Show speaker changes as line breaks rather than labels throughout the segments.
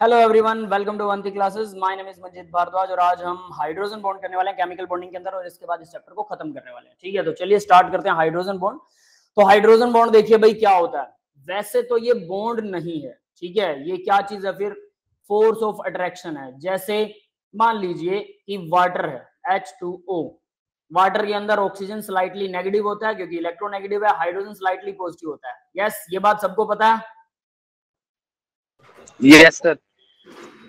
Hello everyone, welcome to Vanti classes. My name is Manjeet Bhardwaj और आज हम हाइड्रोजन बॉन्ड करने वाले हैं केमिकल बॉन्डिंग के अंदर और इसके बाद इस चैप्टर को खत्म करने वाले हैं। ठीक है, तो चलिए स्टार्ट करते हैं हाइड्रोजन बॉन्ड। तो हाइड्रोजन बॉन्ड देखिए भाई क्या होता है। वैसे तो ये बॉन्ड नहीं है, ठीक है, ये क्या चीज है फिर, फोर्स ऑफ अट्रैक्शन है। जैसे मान लीजिए कि वाटर है H2O, वाटर के अंदर ऑक्सीजन स्लाइटली नेगेटिव होता है क्योंकि इलेक्ट्रोनेगेटिव है, हाइड्रोजन स्लाइटली पॉजिटिव होता है। यस, ये बात सबको पता है।
Yes sir.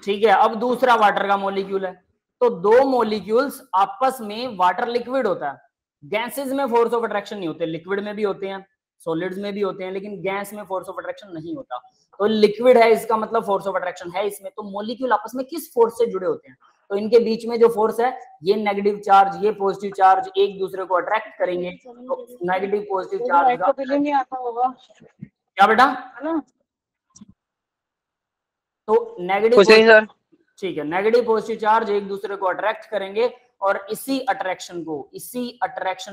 ठीक है, अब दूसरा वाटर का मॉलिक्यूल है, तो दो मॉलिक्यूल्स आपस में, वाटर लिक्विड होता है, गैसेस में फोर्स ऑफ अट्रैक्शन नहीं होते, लिक्विड में भी होते हैं, सॉलिड्स में भी होते हैं, लेकिन गैस में फोर्स ऑफ अट्रैक्शन नहीं होता। तो लिक्विड है, इसका मतलब फोर्स ऑफ अट्रैक्शन है इसमें। तो मॉलिक्यूल आपस में किस फोर्स से जुड़े होते हैं, तो इनके बीच में जो फोर्स है, ये नेगेटिव चार्ज, ये पॉजिटिव चार्ज एक दूसरे को अट्रैक्ट करेंगे। तो नेगेटिव पॉजिटिव चार्ज का क्या बेटा, तो नेगेटिव, ठीक है, नेगेटिव पॉजिटिव चार्ज एक दूसरे को अट्रैक्ट करेंगे और इसी अट्रैक्शन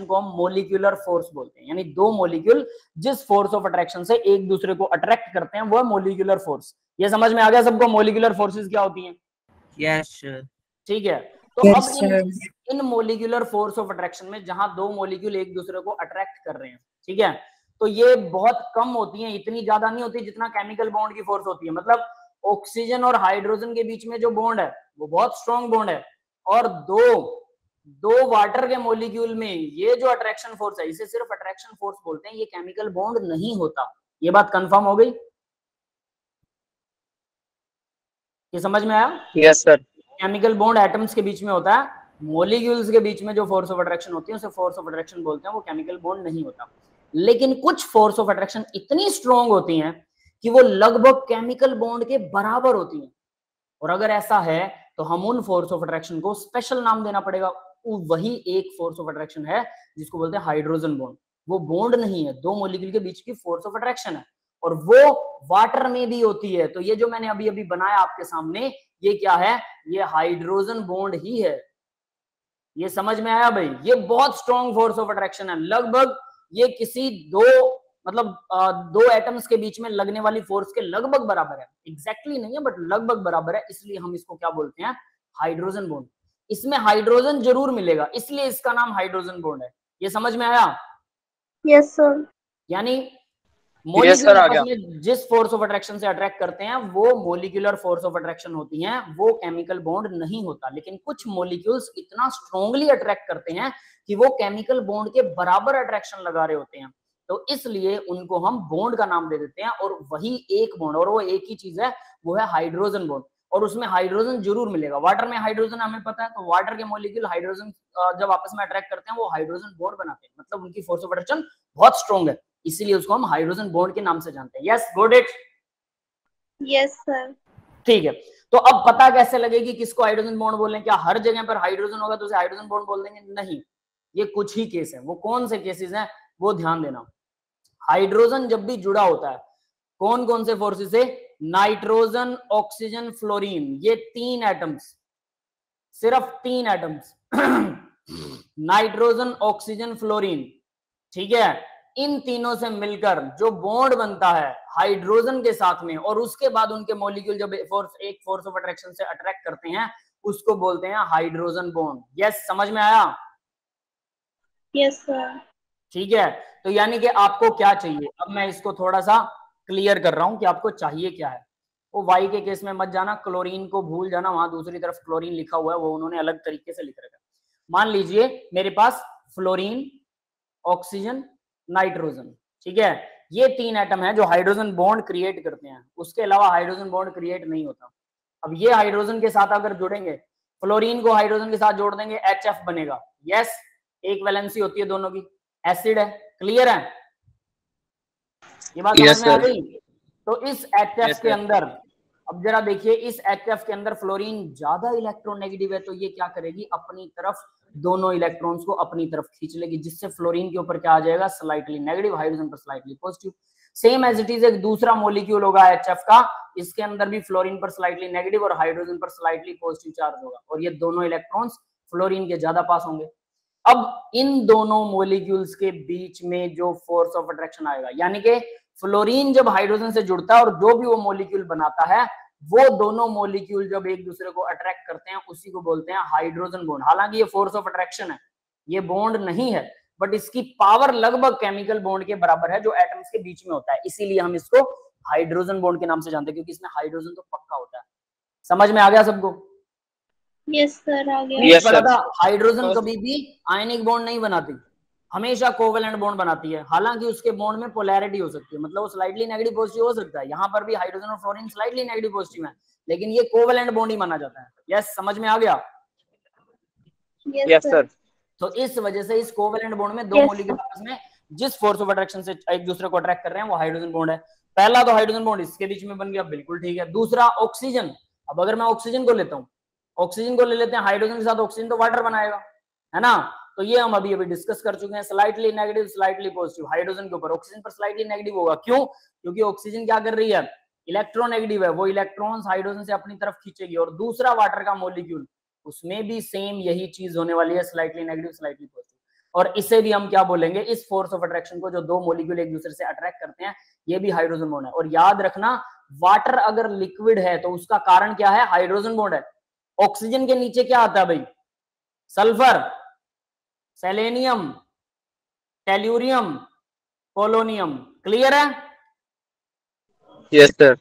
को हम मोलिकुलर फोर्स बोलते हैं। यानी दो मॉलिक्यूल जिस फोर्स ऑफ अट्रैक्शन से एक दूसरे को अट्रैक्ट करते हैं वह मोलिकुलर फोर्स। ये समझ में आ गया सबको, मोलिकुलर फोर्सेस क्या होती हैं?
यस।
ठीक है, तो अब इन मोलिकुलर फोर्स ऑफ अट्रैक्शन में जहां दो मॉलिक्यूल एक दूसरे को अट्रैक्ट कर रहे हैं, ठीक है, तो ये बहुत कम होती है, इतनी ज्यादा नहीं होती जितना केमिकल बॉन्ड की फोर्स होती है। मतलब ऑक्सीजन और हाइड्रोजन के बीच में जो बॉन्ड है वो बहुत स्ट्रॉन्ग बॉन्ड है, और दो वाटर के मॉलिक्यूल में ये जो अट्रैक्शन फोर्स है, इसे सिर्फ अट्रैक्शन फोर्स बोलते हैं, ये केमिकल बॉन्ड नहीं होता। ये बात कंफर्म हो गई? ये समझ में आया?
Yes sir.
Chemical bond atoms के बीच में होता है, मॉलिक्यूल्स के बीच में जो फोर्स ऑफ अट्रैक्शन होती है उसे फोर्स ऑफ अट्रैक्शन बोलते हैं, वो केमिकल बॉन्ड नहीं होता। लेकिन कुछ फोर्स ऑफ अट्रैक्शन इतनी स्ट्रॉन्ग होती हैं कि वो लगभग केमिकल बॉन्ड के बराबर होती हैं, और अगर ऐसा है तो हम उन फोर्स ऑफ अट्रैक्शन को स्पेशल नाम देना पड़ेगा। वही एक फोर्स ऑफ अट्रैक्शन है जिसको बोलते हैं हाइड्रोजन बॉन्ड। वो बॉन्ड नहीं है, दो मॉलिक्यूल के बीच की फोर्स ऑफ अट्रैक्शन है, और वो वाटर में भी होती है। तो ये जो मैंने अभी अभी बनाया आपके सामने, ये क्या है? ये हाइड्रोजन बॉन्ड ही है। ये समझ में आया भाई? ये बहुत स्ट्रॉन्ग फोर्स ऑफ अट्रैक्शन है, लगभग ये किसी दो एटम्स के बीच में लगने वाली फोर्स के लगभग बराबर है। एग्जैक्टली नहीं है बट लगभग बराबर है, इसलिए हम इसको क्या बोलते हैं? Hydrogen bond. इसमें हाइड्रोजन जरूर मिलेगा, इसलिए इसका नाम हाइड्रोजन बॉन्ड है। ये समझ में आया?
Yes sir.
यानी मॉलिक्यूल आपस में जिस फोर्स ऑफ अट्रैक्शन से अट्रैक्ट करते हैं वो मॉलिक्यूलर फोर्स ऑफ अट्रैक्शन होती हैं, वो केमिकल बॉन्ड नहीं होता। लेकिन कुछ मॉलिक्यूल्स इतना स्ट्रांगली अट्रैक्ट करते हैं कि वो केमिकल बॉन्ड के बराबर अट्रैक्शन लगा रहे होते हैं, तो इसलिए उनको हम बॉन्ड का नाम दे देते हैं। और वही एक बॉन्ड, और वो एक ही चीज है, वो है हाइड्रोजन बॉन्ड। और उसमें हाइड्रोजन जरूर मिलेगा। वाटर में हाइड्रोजन हमें पता है, तो वाटर के मॉलिक्यूल हाइड्रोजन जब आपस में अट्रैक्ट करते हैं वो हाइड्रोजन बॉन्ड बनाते हैं, मतलब उनकी फोर्स ऑफ अट्रैक्शन बहुत स्ट्रॉन्ग है, इसीलिए उसको हम हाइड्रोजन बॉन्ड के नाम से जानते हैं। Yes, got it?
Yes sir.
ठीक है, तो अब पता कैसे लगेगी किसको हाइड्रोजन बॉन्ड बोल रहे हैं? क्या हर जगह पर हाइड्रोजन होगा तो उसे हाइड्रोजन बॉन्ड बोल देंगे? नहीं, ये कुछ ही केस है। वो कौन से केसेस हैं वो ध्यान देना। हाइड्रोजन जब भी जुड़ा होता है कौन कौन से फोर्सेस से? नाइट्रोजन, ऑक्सीजन, फ्लोरीन, ये तीन एटम्स, सिर्फ तीन एटम्स नाइट्रोजन, ऑक्सीजन, फ्लोरीन, ठीक है, इन तीनों से मिलकर जो बॉन्ड बनता है हाइड्रोजन के साथ में, और उसके बाद उनके मॉलिक्यूल जब एक फोर्स ऑफ अट्रैक्शन से अट्रैक्ट करते हैं उसको बोलते हैं हाइड्रोजन बॉन्ड। यस, समझ में आया?
Yes sir.
ठीक है, तो यानी कि आपको क्या चाहिए, अब मैं इसको थोड़ा सा क्लियर कर रहा हूं कि आपको चाहिए क्या है। वो वाई के केस में मत जाना, क्लोरीन को भूल जाना, वहां दूसरी तरफ क्लोरीन लिखा हुआ है, वो उन्होंने अलग तरीके से लिख रखा है। मान लीजिए मेरे पास फ्लोरीन, ऑक्सीजन, नाइट्रोजन, ठीक है, ये तीन एटम है जो हाइड्रोजन बॉन्ड क्रिएट करते हैं, उसके अलावा हाइड्रोजन बॉन्ड क्रिएट नहीं होता। अब ये हाइड्रोजन के साथ अगर जुड़ेंगे, फ्लोरीन को हाइड्रोजन के साथ जोड़ देंगे, HF बनेगा। यस, एक वैलेंसी होती है दोनों की, एसिड है। क्लियर है? ये बात समझ में आ गई? तो इस HF के अंदर, अब जरा देखिए, इस HF के अंदर फ्लोरीन ज्यादा इलेक्ट्रोनेगेटिव है, तो ये क्या करेगी? अपनी तरफ दोनों इलेक्ट्रॉन्स को अपनी तरफ खींच लेगी, जिससे फ्लोरीन के ऊपर क्या आ जाएगा? स्लाइटली नेगेटिव, हाइड्रोजन पर slightly positive. Same as it is एक दूसरा मॉलिक्यूल होगा HF का, इसके अंदर भी फ्लोरीन पर स्लाइटली नेगेटिव और हाइड्रोजन पर स्लाइटली पॉजिटिव चार्ज होगा, और ये दोनों इलेक्ट्रॉन्स फ्लोरीन के ज्यादा पास होंगे। अब इन दोनों मॉलिक्यूल्स के बीच में जो फोर्स ऑफ अट्रैक्शन आएगा, यानी कि फ्लोरीन जब हाइड्रोजन से जुड़ता है और जो भी वो मॉलिक्यूल बनाता है, वो दोनों मॉलिक्यूल जब एक दूसरे को अट्रैक्ट करते हैं उसी को बोलते हैं हाइड्रोजन बॉन्ड। हालांकि ये फोर्स ऑफ अट्रैक्शन है, ये बॉन्ड नहीं है, बट इसकी पावर लगभग केमिकल बॉन्ड के बराबर है जो एटम्स के बीच में होता है, इसीलिए हम इसको हाइड्रोजन बॉन्ड के नाम से जानते हैं, क्योंकि इसमें हाइड्रोजन तो पक्का होता है। समझ में आ गया सबको?
यस सर, आ गया।
yes, पता था हाइड्रोजन कभी भी आयनिक बॉन्ड नहीं बनाती, हमेशा कोवेलेंट बॉन्ड बनाती है। हालांकि उसके बॉन्ड में पोलैरिटी हो सकती है, मतलब वो स्लाइटली नेगेटिव पॉजिटिव हो सकता है। यहाँ पर भी हाइड्रोजन और फ्लोरीन स्लाइटली नेगेटिव पॉजिटिव है, लेकिन ये कोवेलेंट बॉन्ड ही माना जाता है। यस, समझ में आ गया?
Yes sir.
तो इस वजह से इस कोवेलेंट बॉन्ड में दो मॉलिक्यूल आपस में जिस फोर्स ऑफ अट्रैक्शन से एक दूसरे को अट्रैक्ट कर रहे हैं वो हाइड्रोजन बॉन्ड है। पहला तो हाइड्रोजन बॉन्ड इसके बीच में बन गया, बिल्कुल ठीक है। दूसरा ऑक्सीजन, अब अगर मैं ऑक्सीजन को लेता हूँ, ऑक्सीजन को ले लेते हैं, हाइड्रोजन के साथ ऑक्सीजन तो वाटर बनाएगा, है ना? तो ये हम अभी डिस्कस कर चुके हैं, slightly negative slightly positive hydrogen के ऊपर, ऑक्सीजन पर स्लाइटली नेगेटिव होगा। क्यों? क्योंकि ऑक्सीजन क्या कर रही है, इलेक्ट्रोनेगेटिव है, वो इलेक्ट्रॉन्स हाइड्रोजन से अपनी तरफ खींचेगी। और दूसरा वाटर का मॉलिक्यूल, उसमें भी सेम यही चीज होने वाली है, स्लाइटली नेगेटिव स्लाइटली पॉजिटिव। और इसे भी हम क्या बोलेंगे, इस फोर्स ऑफ अट्रैक्शन को जो दो मॉलिक्यूल एक दूसरे से अट्रैक्ट करते हैं, ये भी हाइड्रोजन बॉन्ड है। और याद रखना, वाटर अगर लिक्विड है तो उसका कारण क्या है, हाइड्रोजन बॉन्ड है। ऑक्सीजन के नीचे क्या आता है भाई, sulphur, selenium, tellurium, polonium. Clear है?
Yes sir.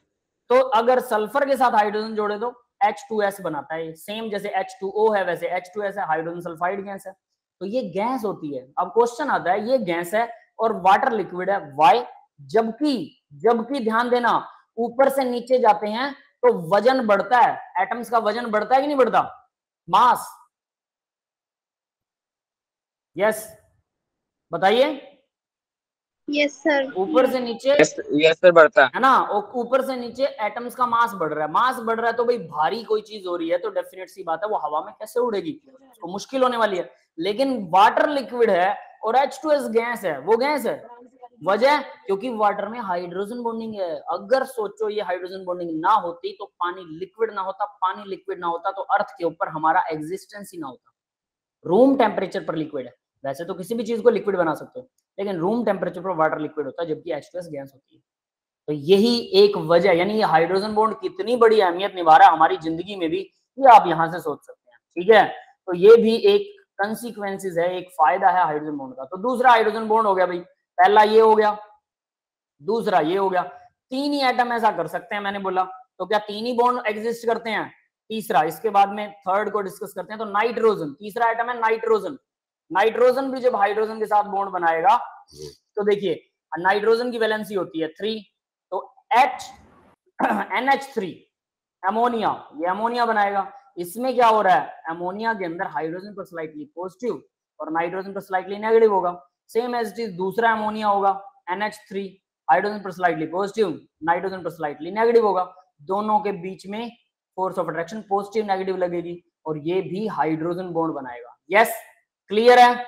तो अगर सल्फर के साथ हाइड्रोजन जोड़े तो H2S बनाता है, सेम जैसे H2O है वैसे H2S है, हाइड्रोजन सल्फाइड गैस है। तो ये गैस होती है। अब क्वेश्चन आता है, ये गैस है और वाटर लिक्विड है, व्हाई? जबकि ध्यान देना, ऊपर से नीचे जाते हैं तो वजन बढ़ता है, एटम्स का वजन बढ़ता है कि नहीं बढ़ता, मास। यस, बताइए।
Yes sir.
ऊपर से नीचे,
यस सर, बढ़ता
है ना? ऊपर से नीचे एटम्स का मास बढ़ रहा है, मास बढ़ रहा है तो भाई भारी कोई चीज हो रही है तो डेफिनेट सी बात है वो हवा में कैसे उड़ेगी, उसको मुश्किल होने वाली है। लेकिन वाटर लिक्विड है और H2S गैस है, वो गैस है। वजह, क्योंकि वाटर में हाइड्रोजन बॉन्डिंग है। अगर सोचो ये हाइड्रोजन बॉन्डिंग ना होती तो पानी लिक्विड ना होता, पानी लिक्विड ना होता तो अर्थ के ऊपर हमारा एग्जिस्टेंस ही ना होता। रूम टेम्परेचर पर लिक्विड है, वैसे तो किसी भी चीज को लिक्विड बना सकते हो, लेकिन रूम टेम्परेचर पर वाटर लिक्विड होता है, जबकि H2S गैस होती है। तो यही एक वजह, यानी ये हाइड्रोजन बॉन्ड कितनी बड़ी अहमियत निभा रहा है हमारी जिंदगी में भी, ये आप यहां से सोच सकते हैं। ठीक है, तो ये भी एक कंसिक्वेंसेस है, एक फायदा है हाइड्रोजन बॉन्ड का। तो दूसरा हाइड्रोजन बॉन्ड हो गया भाई, पहला ये हो गया, दूसरा ये हो गया। तीन ही एटम ऐसा कर सकते हैं मैंने बोला, तो क्या तीन ही बॉन्ड एग्जिस्ट करते हैं? तीसरा, इसके बाद में थर्ड को डिस्कस करते हैं। तो नाइट्रोजन, तीसरा एटम है नाइट्रोजन। नाइट्रोजन भी जब हाइड्रोजन के साथ बॉन्ड बनाएगा तो देखिए, नाइट्रोजन की वैलेंसी होती है 3, तो NH3 अमोनिया, ये अमोनिया बनाएगा। इसमें क्या हो रहा है, अमोनिया के अंदर हाइड्रोजन पर स्लाइटली पॉजिटिव और नाइट्रोजन पर स्लाइटली नेगेटिव होगा। सेम एज इट इज दूसरा अमोनिया होगा, NH3, हाइड्रोजन पर स्लाइटली पॉजिटिव, नाइट्रोजन पर स्लाइटली नेगेटिव होगा। दोनों के बीच में force of attraction positive negative लगेगी और ये भी हाइड्रोजन बॉन्ड बनाएगा। यस, क्लियर है?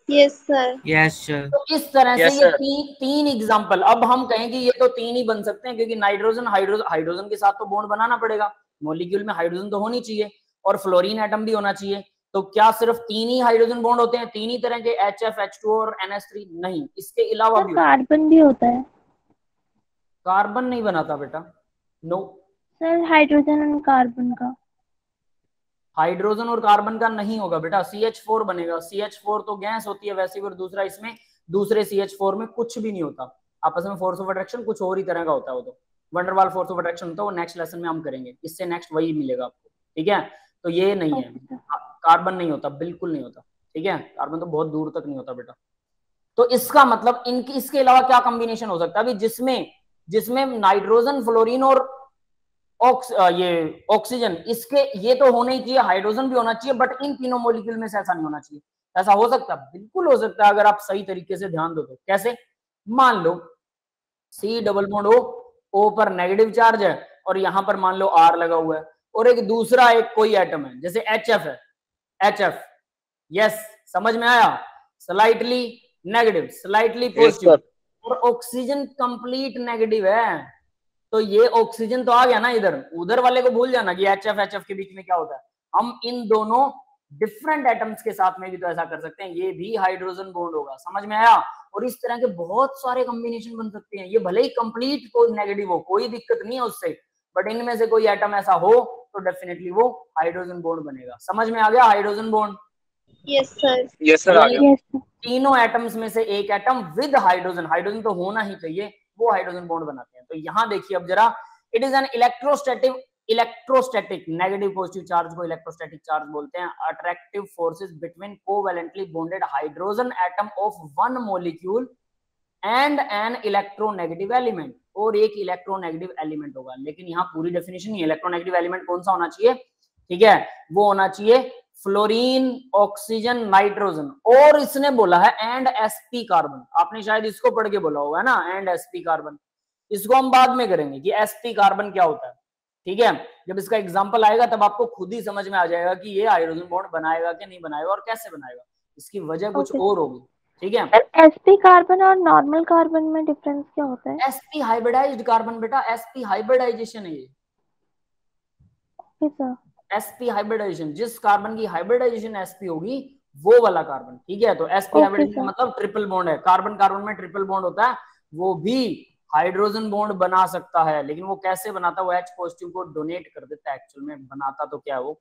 Yes sir.
Yes sir.
तो इस तरह
Yes,
से ये
sir.
तीन एग्जांपल। अब हम कहें कि ये तो तीन ही बन सकते हैं, क्योंकि नाइट्रोजन हाइड्रोजन के साथ तो बॉन्ड बनाना पड़ेगा, मॉलिक्यूल में हाइड्रोजन तो होनी चाहिए और फ्लोरीन एटम भी होना चाहिए। तो क्या सिर्फ तीन ही हाइड्रोजन बॉन्ड होते हैं, तीन ही तरह के, HF, H2O और NH3? नहीं, इसके अलावा भी
कार्बन भी होता है।
कार्बन नहीं बनाता बेटा, नो।
सर हाइड्रोजन और कार्बन का,
हाइड्रोजन और कार्बन का नहीं होगा बेटा, CH4 बनेगा। CH4 तो गैस होती है वैसे भी, और दूसरा इसमें दूसरे CH4 में कुछ भी नहीं होता, आपस में फोर्स ऑफ अट्रैक्शन कुछ और ही तरह का होता है। वो तो वंडरवाल फोर्स ऑफ अट्रैक्शन होता है, वो नेक्स्ट लेसन में हम करेंगे, इससे नेक्स्ट वही मिलेगा आपको। ठीक है, तो ये नहीं है, कार्बन नहीं होता, बिल्कुल नहीं होता। ठीक है, कार्बन तो बहुत दूर तक नहीं होता बेटा। तो इसका मतलब इनकी, इसके अलावा क्या कॉम्बिनेशन हो सकता है अभी, जिसमें नाइट्रोजन, फ्लोरीन और ये ऑक्सीजन, इसके ये तो होना ही चाहिए, हाइड्रोजन भी होना चाहिए, बट इन तीनों मॉलिक्यूल में से ऐसा नहीं होना चाहिए। ऐसा हो सकता है? बिल्कुल हो सकता है, अगर आप सही तरीके से ध्यान दो तो। कैसे? मान लो C डबल बॉन्ड O पर नेगेटिव चार्ज है और यहां पर मान लो R लगा हुआ है, और एक दूसरा एक कोई एटम है जैसे HF है, HF। यस, समझ में आया? स्लाइटली नेगेटिव, स्लाइटली पॉजिटिव, और ऑक्सीजन कंप्लीट नेगेटिव है। तो ये ऑक्सीजन तो आ गया ना इधर, उधर वाले को भूल जाना कि HF के बीच में क्या होता है। हम इन दोनों डिफरेंट एटम्स के साथ में भी तो ऐसा कर सकते हैं, ये भी हाइड्रोजन बॉन्ड होगा। समझ में आया? और इस तरह के बहुत सारे कॉम्बिनेशन बन सकते हैं, ये भले ही कंप्लीट को नेगेटिव हो, कोई दिक्कत नहीं है उससे, बट इनमें से कोई एटम ऐसा हो तो डेफिनेटली वो हाइड्रोजन बॉन्ड बनेगा। समझ में आ गया hydrogen bond?
Yes sir.
Yes sir आ गया।
Yes sir.
तीनों एटम्स में से एक एटम विद हाइड्रोजन, हाइड्रोजन तो होना ही चाहिए, वो हाइड्रोजन बॉन्ड बनाते हैं। तो यहां देखिए अब जरा, it is an electrostatic negative positive charge को इलेक्ट्रोस्टैटिक चार्ज बोलते हैं। Attractive forces between covalently bonded hydrogen atom of one molecule and an electronegative element, और एक इलेक्ट्रोनेगेटिव एलिमेंट होगा। लेकिन यहाँ पूरी डेफिनेशन नहीं, इलेक्ट्रोनेगेटिव एलिमेंट कौन सा होना चाहिए, ठीक है, वो होना चाहिए फ्लोरीन, ऑक्सीजन, नाइट्रोजन, और इसने बोला है एंड sp कार्बन। आपने शायद इसको पढ़ के बोला होगा ना, एंड sp कार्बन। इसको हम बाद में करेंगे कि sp कार्बन क्या होता है, ठीक है। जब इसका एग्जांपल आएगा तब आपको खुद ही समझ में आ जाएगा कि ये हाइड्रोजन बॉन्ड बनाएगा कि नहीं बनाएगा और कैसे बनाएगा, इसकी वजह कुछ और होगी, ठीक है।
sp कार्बन और नॉर्मल कार्बन में डिफरेंस क्या होता है?
sp हाइब्रिडाइज्ड कार्बन बेटा, sp हाइब्रिडाइजेशन है ये।
Okay sir.
sp हाइब्रिडाइजेशन, जिस कार्बन की हाइब्रिडाइजेशन sp होगी वो वाला कार्बन, ठीक है। तो sp हाइब्रिडाइजेशन मतलब ट्रिपल बॉन्ड है, कार्बन कार्बन में ट्रिपल बॉन्ड होता है, वो भी हाइड्रोजन बॉन्ड बना सकता है। लेकिन वो कैसे बनाता है, वो H पॉजिटिव को डोनेट कर देता है, एक्चुअल में बनाता तो क्या है वो,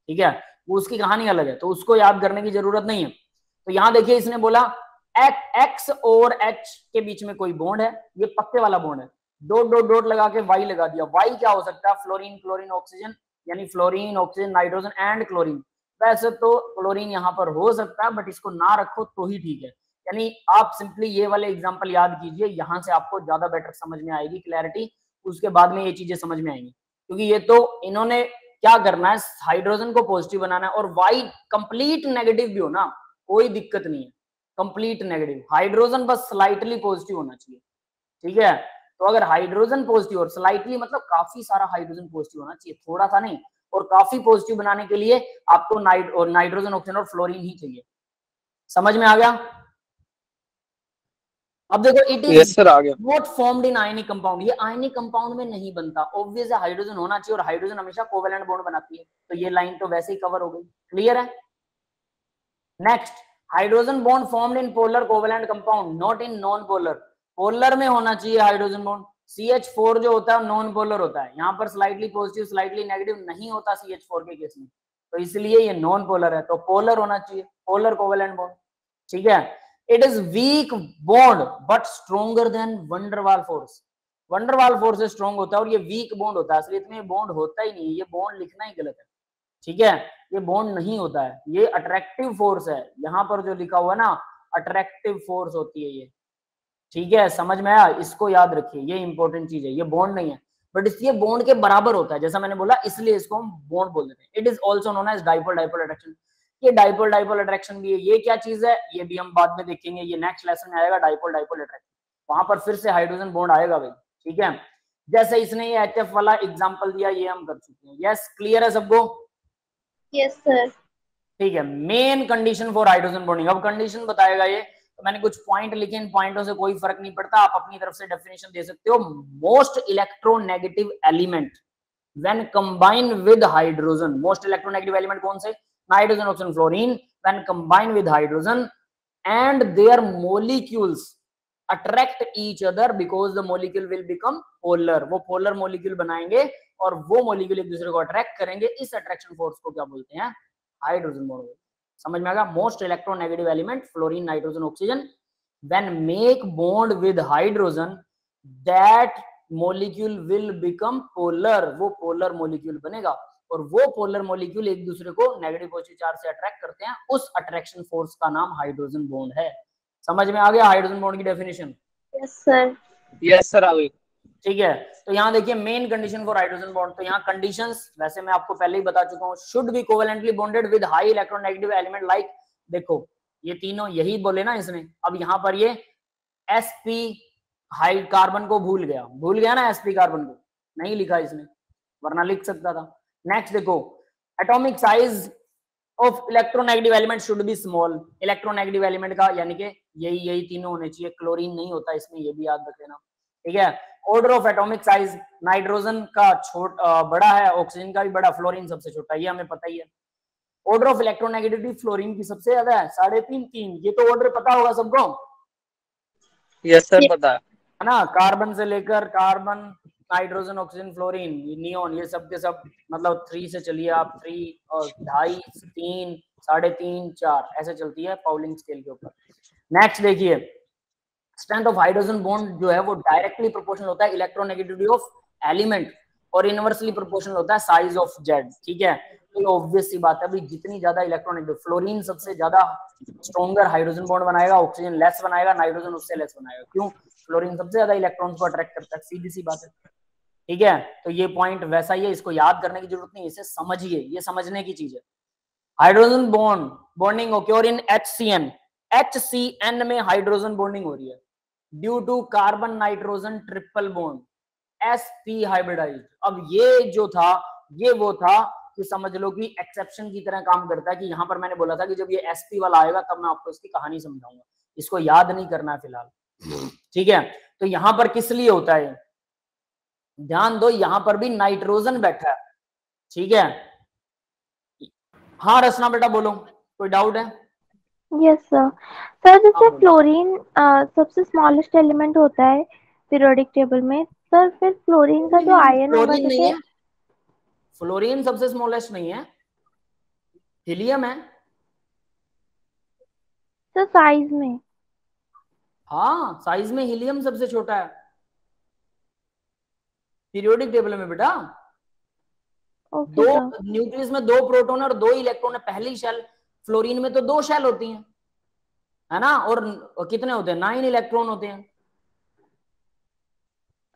ठीक है, वो उसकी कहानी अलग है, तो उसको याद करने की जरूरत नहीं है। तो यहाँ देखिए इसने बोला X और H के बीच में कोई बॉन्ड है, ये पक्के वाला बॉन्ड है, डॉट डॉट डॉट लगा के Y लगा दिया। Y क्या हो सकता है, फ्लोरीन, क्लोरीन, ऑक्सीजन, यानी fluorine, oxygen, nitrogen and chlorine. वैसे तो क्लोरीन यहाँ पर हो सकता है, बट इसको ना रखो तो ही ठीक है। यानी आप सिंपली ये वाले एग्जांपल याद कीजिए, यहां से आपको ज्यादा बेटर समझ में आएगी क्लैरिटी, उसके बाद में ये चीजें समझ में आएंगी। क्योंकि ये तो इन्होंने क्या करना है, हाइड्रोजन को पॉजिटिव बनाना है, और Y कंप्लीट नेगेटिव भी हो ना कोई दिक्कत नहीं है, कंप्लीट नेगेटिव, हाइड्रोजन बस स्लाइटली पॉजिटिव होना चाहिए, ठीक है। तो अगर हाइड्रोजन पॉजिटिव और स्लाइटली मतलब काफी सारा हाइड्रोजन पॉजिटिव होना चाहिए, थोड़ा सा नहीं, और काफी पॉजिटिव बनाने के लिए आपको नाइट्रोजन, ऑक्सीजन और फ्लोरीन ही चाहिए। समझ में आ गया? अब देखो, it is not formed in ionic compound, ये आयनिक कंपाउंड में नहीं बनता। ऑब्वियस है हाइड्रोजन होना चाहिए, और हाइड्रोजन हमेशा कोवेलेंट बॉन्ड बनाती है, तो ये लाइन तो वैसे ही कवर हो गई, क्लियर है। Next, hydrogen bond formed in polar covalent compound, not in non polar. Polar में होना चाहिए हाइड्रोजन बॉन्ड। CH4 जो होता है नॉन पोलर होता है, यहाँ पर स्लाइटली पॉजिटिव स्लाइटली नेगेटिव नहीं होता CH4 के केस में, तो इसलिए ये नॉन पोलर है, तो पोलर होना चाहिए, पोलर कोवेलेंट बॉन्ड, ठीक है। It is weak bond but stronger then van der Waals force. Van der Waals force से स्ट्रॉन्ग होता है, और ये वीक बॉन्ड होता है, असलियत में ये बॉन्ड होता ही नहीं, ये बॉन्ड लिखना ही गलत है, ठीक है, ये बॉन्ड नहीं होता है, ये अट्रैक्टिव फोर्स है। यहाँ पर जो लिखा हुआ है ना, अट्रैक्टिव फोर्स होती है ये, ठीक है, समझ में आया, इसको याद रखिए, ये इंपॉर्टेंट चीज है, ये बॉन्ड नहीं है, बट इसलिए बॉन्ड के बराबर होता है, जैसा मैंने बोला, इसलिए इसको हम बॉन्ड बोल देते हैं। It is also known as dipole dipole attraction. ये डाइपोल डाइपोल अट्रैक्शन भी है, ये क्या चीज है ये भी हम बाद में देखेंगे, ये नेक्स्ट लेसन में आएगा, डाइपोल डाइपोल अट्रैक्शन, वहां पर फिर से हाइड्रोजन बॉन्ड आएगा भाई, ठीक है। जैसे इसने ये HF वाला एग्जाम्पल दिया, ये हम कर चुके हैं, यस क्लियर है सबको?
Yes sir.
ठीक है, main condition for hydrogen bonding, अब कंडीशन बताएगा ये, तो मैंने कुछ पॉइंट लिखे, इन पॉइंटों से कोई फर्क नहीं पड़ता, आप अपनी तरफ से डेफिनेशन दे सकते हो। Most electronegative element when combine with hydrogen, most electronegative element कौन से, nitrogen, oxygen, fluorine, when combine with hydrogen and their molecules attract each other because the molecule will become polar, वो पोलर मॉलिक्यूल बनाएंगे और वो molecule एक दूसरे को attract करेंगे, इस अट्रैक्शन फोर्स को क्या बोलते हैं, हाइड्रोजन बॉन्ड। समझ में आ गया? Most electronegative element fluorine, nitrogen, oxygen, when make bond with hydrogen that molecule will become polar, वो पोलर मॉलिक्यूल बनेगा, और वो पोलर मॉलिक्यूल एक दूसरे को नेगेटिव पॉजिटिव चार्ज से अट्रैक्ट करते हैं, उस अट्रैक्शन फोर्स का नाम हाइड्रोजन बॉन्ड है। समझ में आ गया हाइड्रोजन बॉन्ड की definition?
Yes sir.
Yes sir आ गई।
ठीक है, तो यहाँ देखिए main condition for hydrogen bond, तो यहाँ कंडीशंस वैसे मैं आपको पहले ही बता चुका हूँ, should be covalently bonded with high electronegative element like, देखो ये तीनों यही बोले ना इसने, अब यहाँ पर ये sp हाई कार्बन को भूल गया ना, sp कार्बन को नहीं लिखा इसने, वरना लिख सकता था। नेक्स्ट देखो, atomic size of electronegative element should be small, electronegative element का यानी कि यही तीनों होने चाहिए, क्लोरीन नहीं होता इसमें, ये भी याद रख लेना, ठीक है। Order of atomic size, nitrogen का बड़ा है, ऑक्सीजन का भी बड़ा, फ्लोरीन सबसे छोटा, ये हमें पता ही है। ऑर्डर ऑफ इलेक्ट्रोनेगेटिविटी फ्लोरीन की सबसे ज्यादा है, 3.5 3, ये तो ऑर्डर पता होगा सबको।
यस सर पता है
ना, कार्बन से लेकर carbon nitrogen, oxygen, fluorine, neon, ये सब के सब मतलब 3 से चलिए आप, 3 और 2.5, 3, 3.5, 4 ऐसे चलती है पाउलिंग स्केल के ऊपर। नेक्स्ट देखिए, स्ट्रेंथ ऑफ हाइड्रोजन बॉन्ड जो है वो डायरेक्टली प्रोपोर्शनल होता है इलेक्ट्रोनेगेटिविटी ऑफ एलिमेंट और इनवर्सली प्रोपोर्शनल होता है साइज ऑफ जेड। ठीक है, तो ये ऑब्वियस सी बात है भाई, जितनी ज्यादा इलेक्ट्रोनेगेटिव, फ्लोरीन सबसे ज्यादा स्ट्रॉन्गर हाइड्रोजन बॉन्ड बनाएगा, ऑक्सीजन लेस बनाएगा, नाइट्रोजन उससे लेस बनाएगा। क्यों? फ्लोरीन सबसे ज्यादा इलेक्ट्रॉन्स को अट्रैक्ट करता है, सीधी सी बात है। ठीक है, तो ये पॉइंट वैसा ही है, इसको याद करने की जरूरत नहीं, इसे समझिए, ये समझने की चीज है। Hydrogen bond bonding occur in HCN, HCN में हाइड्रोजन बॉन्डिंग हो रही है due to carbon nitrogen triple bond, sp hybridized. अब ये जो था ये वो था कि समझ लो कि एक्सेप्शन की तरह काम करता है, कि यहां पर मैंने बोला था कि जब ये sp वाला आएगा तब मैं आपको इसकी कहानी समझाऊंगा, इसको याद नहीं करना है फिलहाल। ठीक है, तो यहां पर किस लिए होता है, ध्यान दो, यहां पर भी नाइट्रोजन बैठा है। ठीक है, हाँ रचना बेटा बोलो, कोई डाउट है?
Yes sir. सर जैसे
बोलो।
फ्लोरीन सबसे स्मॉलेस्ट एलिमेंट होता है पीरियोडिक टेबल में, सर फिर फ्लोरीन का जो आयन होगा
फ्लोरीन नहीं
जैसे।
है, फ्लोरीन सबसे स्मॉलेस्ट नहीं है, हीलियम है।
सर साइज में।
हाँ, साइज में हीलियम सबसे छोटा है पीरियोडिक टेबल में बेटा।
ओके
दो
सर।
न्यूक्लियस में 2 प्रोटॉन और 2 इलेक्ट्रॉन है, पहली शेल। फ्लोरीन में तो 2 शेल होती हैं, है ना, और कितने होते हैं, 9 इलेक्ट्रॉन होते हैं।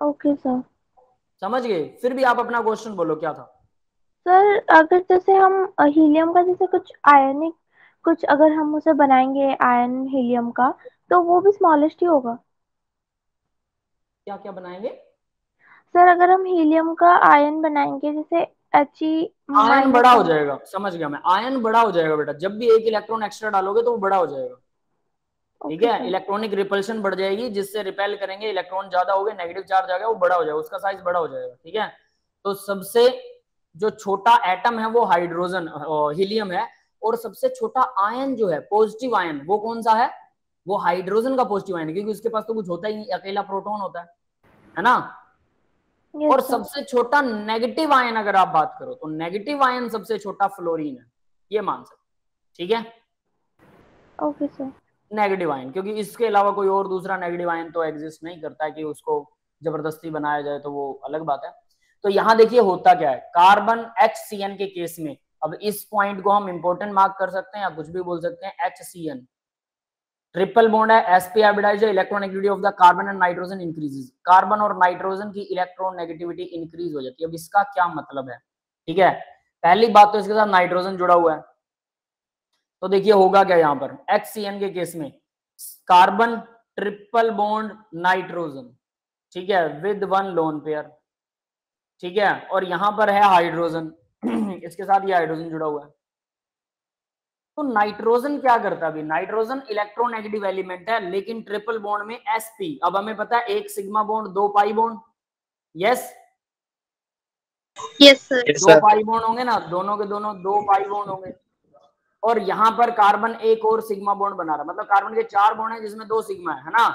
Okay sir.
समझ गए? फिर भी आप अपना क्वेश्चन बोलो, क्या था?
सर अगर जैसे हम हीलियम का जैसे कुछ आयनिक कुछ अगर हम उसे बनाएंगे आयन हीलियम का, तो वो भी स्मॉलेस्ट ही होगा।
क्या क्या बनाएंगे?
सर अगर हम हीलियम का आयन बनाएंगे जैसे He
आयन
माइनस
बड़ा हो
है।
जाएगा, समझ गया मैं, आयन बड़ा हो जाएगा बेटा, जब भी एक इलेक्ट्रॉन एक्स्ट्रा डालोगे तो वो बड़ा हो जाएगा। ठीक
ओके
है,
सर।
इलेक्ट्रॉनिक रिपल्शन बढ़ जाएगी, जिससे रिपेल करेंगे, इलेक्ट्रॉन ज्यादा हो गए, नेगेटिव चार्ज आ गया, वो बड़ा हो जाएगा, उसका साइज बड़ा हो जाएगा। ठीक है, तो सबसे जो छोटा एटम है वो हाइड्रोजन हीलियम है, और सबसे छोटा आयन जो है पॉजिटिव आयन, वो कौन सा है? वो हाइड्रोजन का पॉजिटिव आयन, क्योंकि उसके पास तो कुछ होता ही नहीं, अकेला प्रोटॉन होता है ना।
यस
और
सर।
सबसे छोटा नेगेटिव आयन अगर आप बात करो तो नेगेटिव आयन सबसे छोटा फ्लोरीन है, ये मान सकते। ठीक है,
ओके सर।
नेगेटिव आयन, क्योंकि इसके अलावा कोई और दूसरा नेगेटिव आयन तो एग्जिस्ट नहीं करता है कि उसको जबरदस्ती बनाया जाए, तो वो अलग बात है। तो यहां देखिए होता क्या है, कार्बन HCN के केस में, अब इस पॉइंट को हम इंपोर्टेंट मार्क कर सकते हैं या कुछ भी बोल सकते हैं, HCN ट्रिपल बॉन्ड है, sp hybridized, electronegativity of the carbon and nitrogen increases, carbon और नाइट्रोजन की इलेक्ट्रोनेगेटिविटी इंक्रीज हो जाती है। अब इसका क्या मतलब है? ठीक है, पहली बात तो इसके साथ नाइट्रोजन जुड़ा हुआ है, तो देखिए होगा क्या यहां पर, HCN के केस में कार्बन ट्रिपल बॉन्ड नाइट्रोजन, ठीक है, विद 1 लोन पेयर। ठीक है, और यहां पर है हाइड्रोजन इसके साथ ये हाइड्रोजन जुड़ा हुआ है। तो नाइट्रोजन क्या करता है अभी, नाइट्रोजन इलेक्ट्रोनेगेटिव एलिमेंट है, लेकिन ट्रिपल बॉन्ड में sp। अब हमें पता है 1 sigma bond 2 pi bond, yes,
yes sir.
2 pi bond होंगे ना, दोनों के दोनों 2 पाई बॉन्ड होंगे, और यहां पर कार्बन एक और सिग्मा बॉन्ड बना रहा, मतलब कार्बन के 4 बॉन्ड है जिसमें 2 सिग्मा है ना,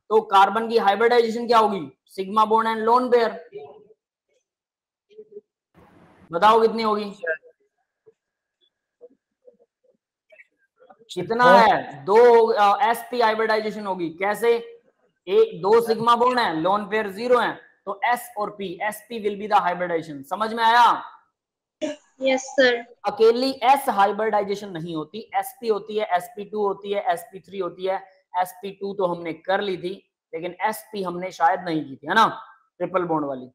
तो कार्बन की हाइब्रिडाइजेशन क्या होगी, sigma bond and lone pair, बताओ कितनी होगी, कितना है, 2 sp हाइब्रिडाइजेशन होगी, कैसे, एक 2 सिग्मा बॉन्ड है, लोन पेयर 0 है, तो s और p, sp will be the hybridization. समझ में आया?
Yes sir.
अकेली s हाइब्रिडाइजेशन नहीं होती, sp होती है, sp2 होती है, sp3 होती है, sp2 तो हमने कर ली थी, लेकिन sp हमने शायद नहीं की थी, है ना, ट्रिपल बॉन्ड वाली,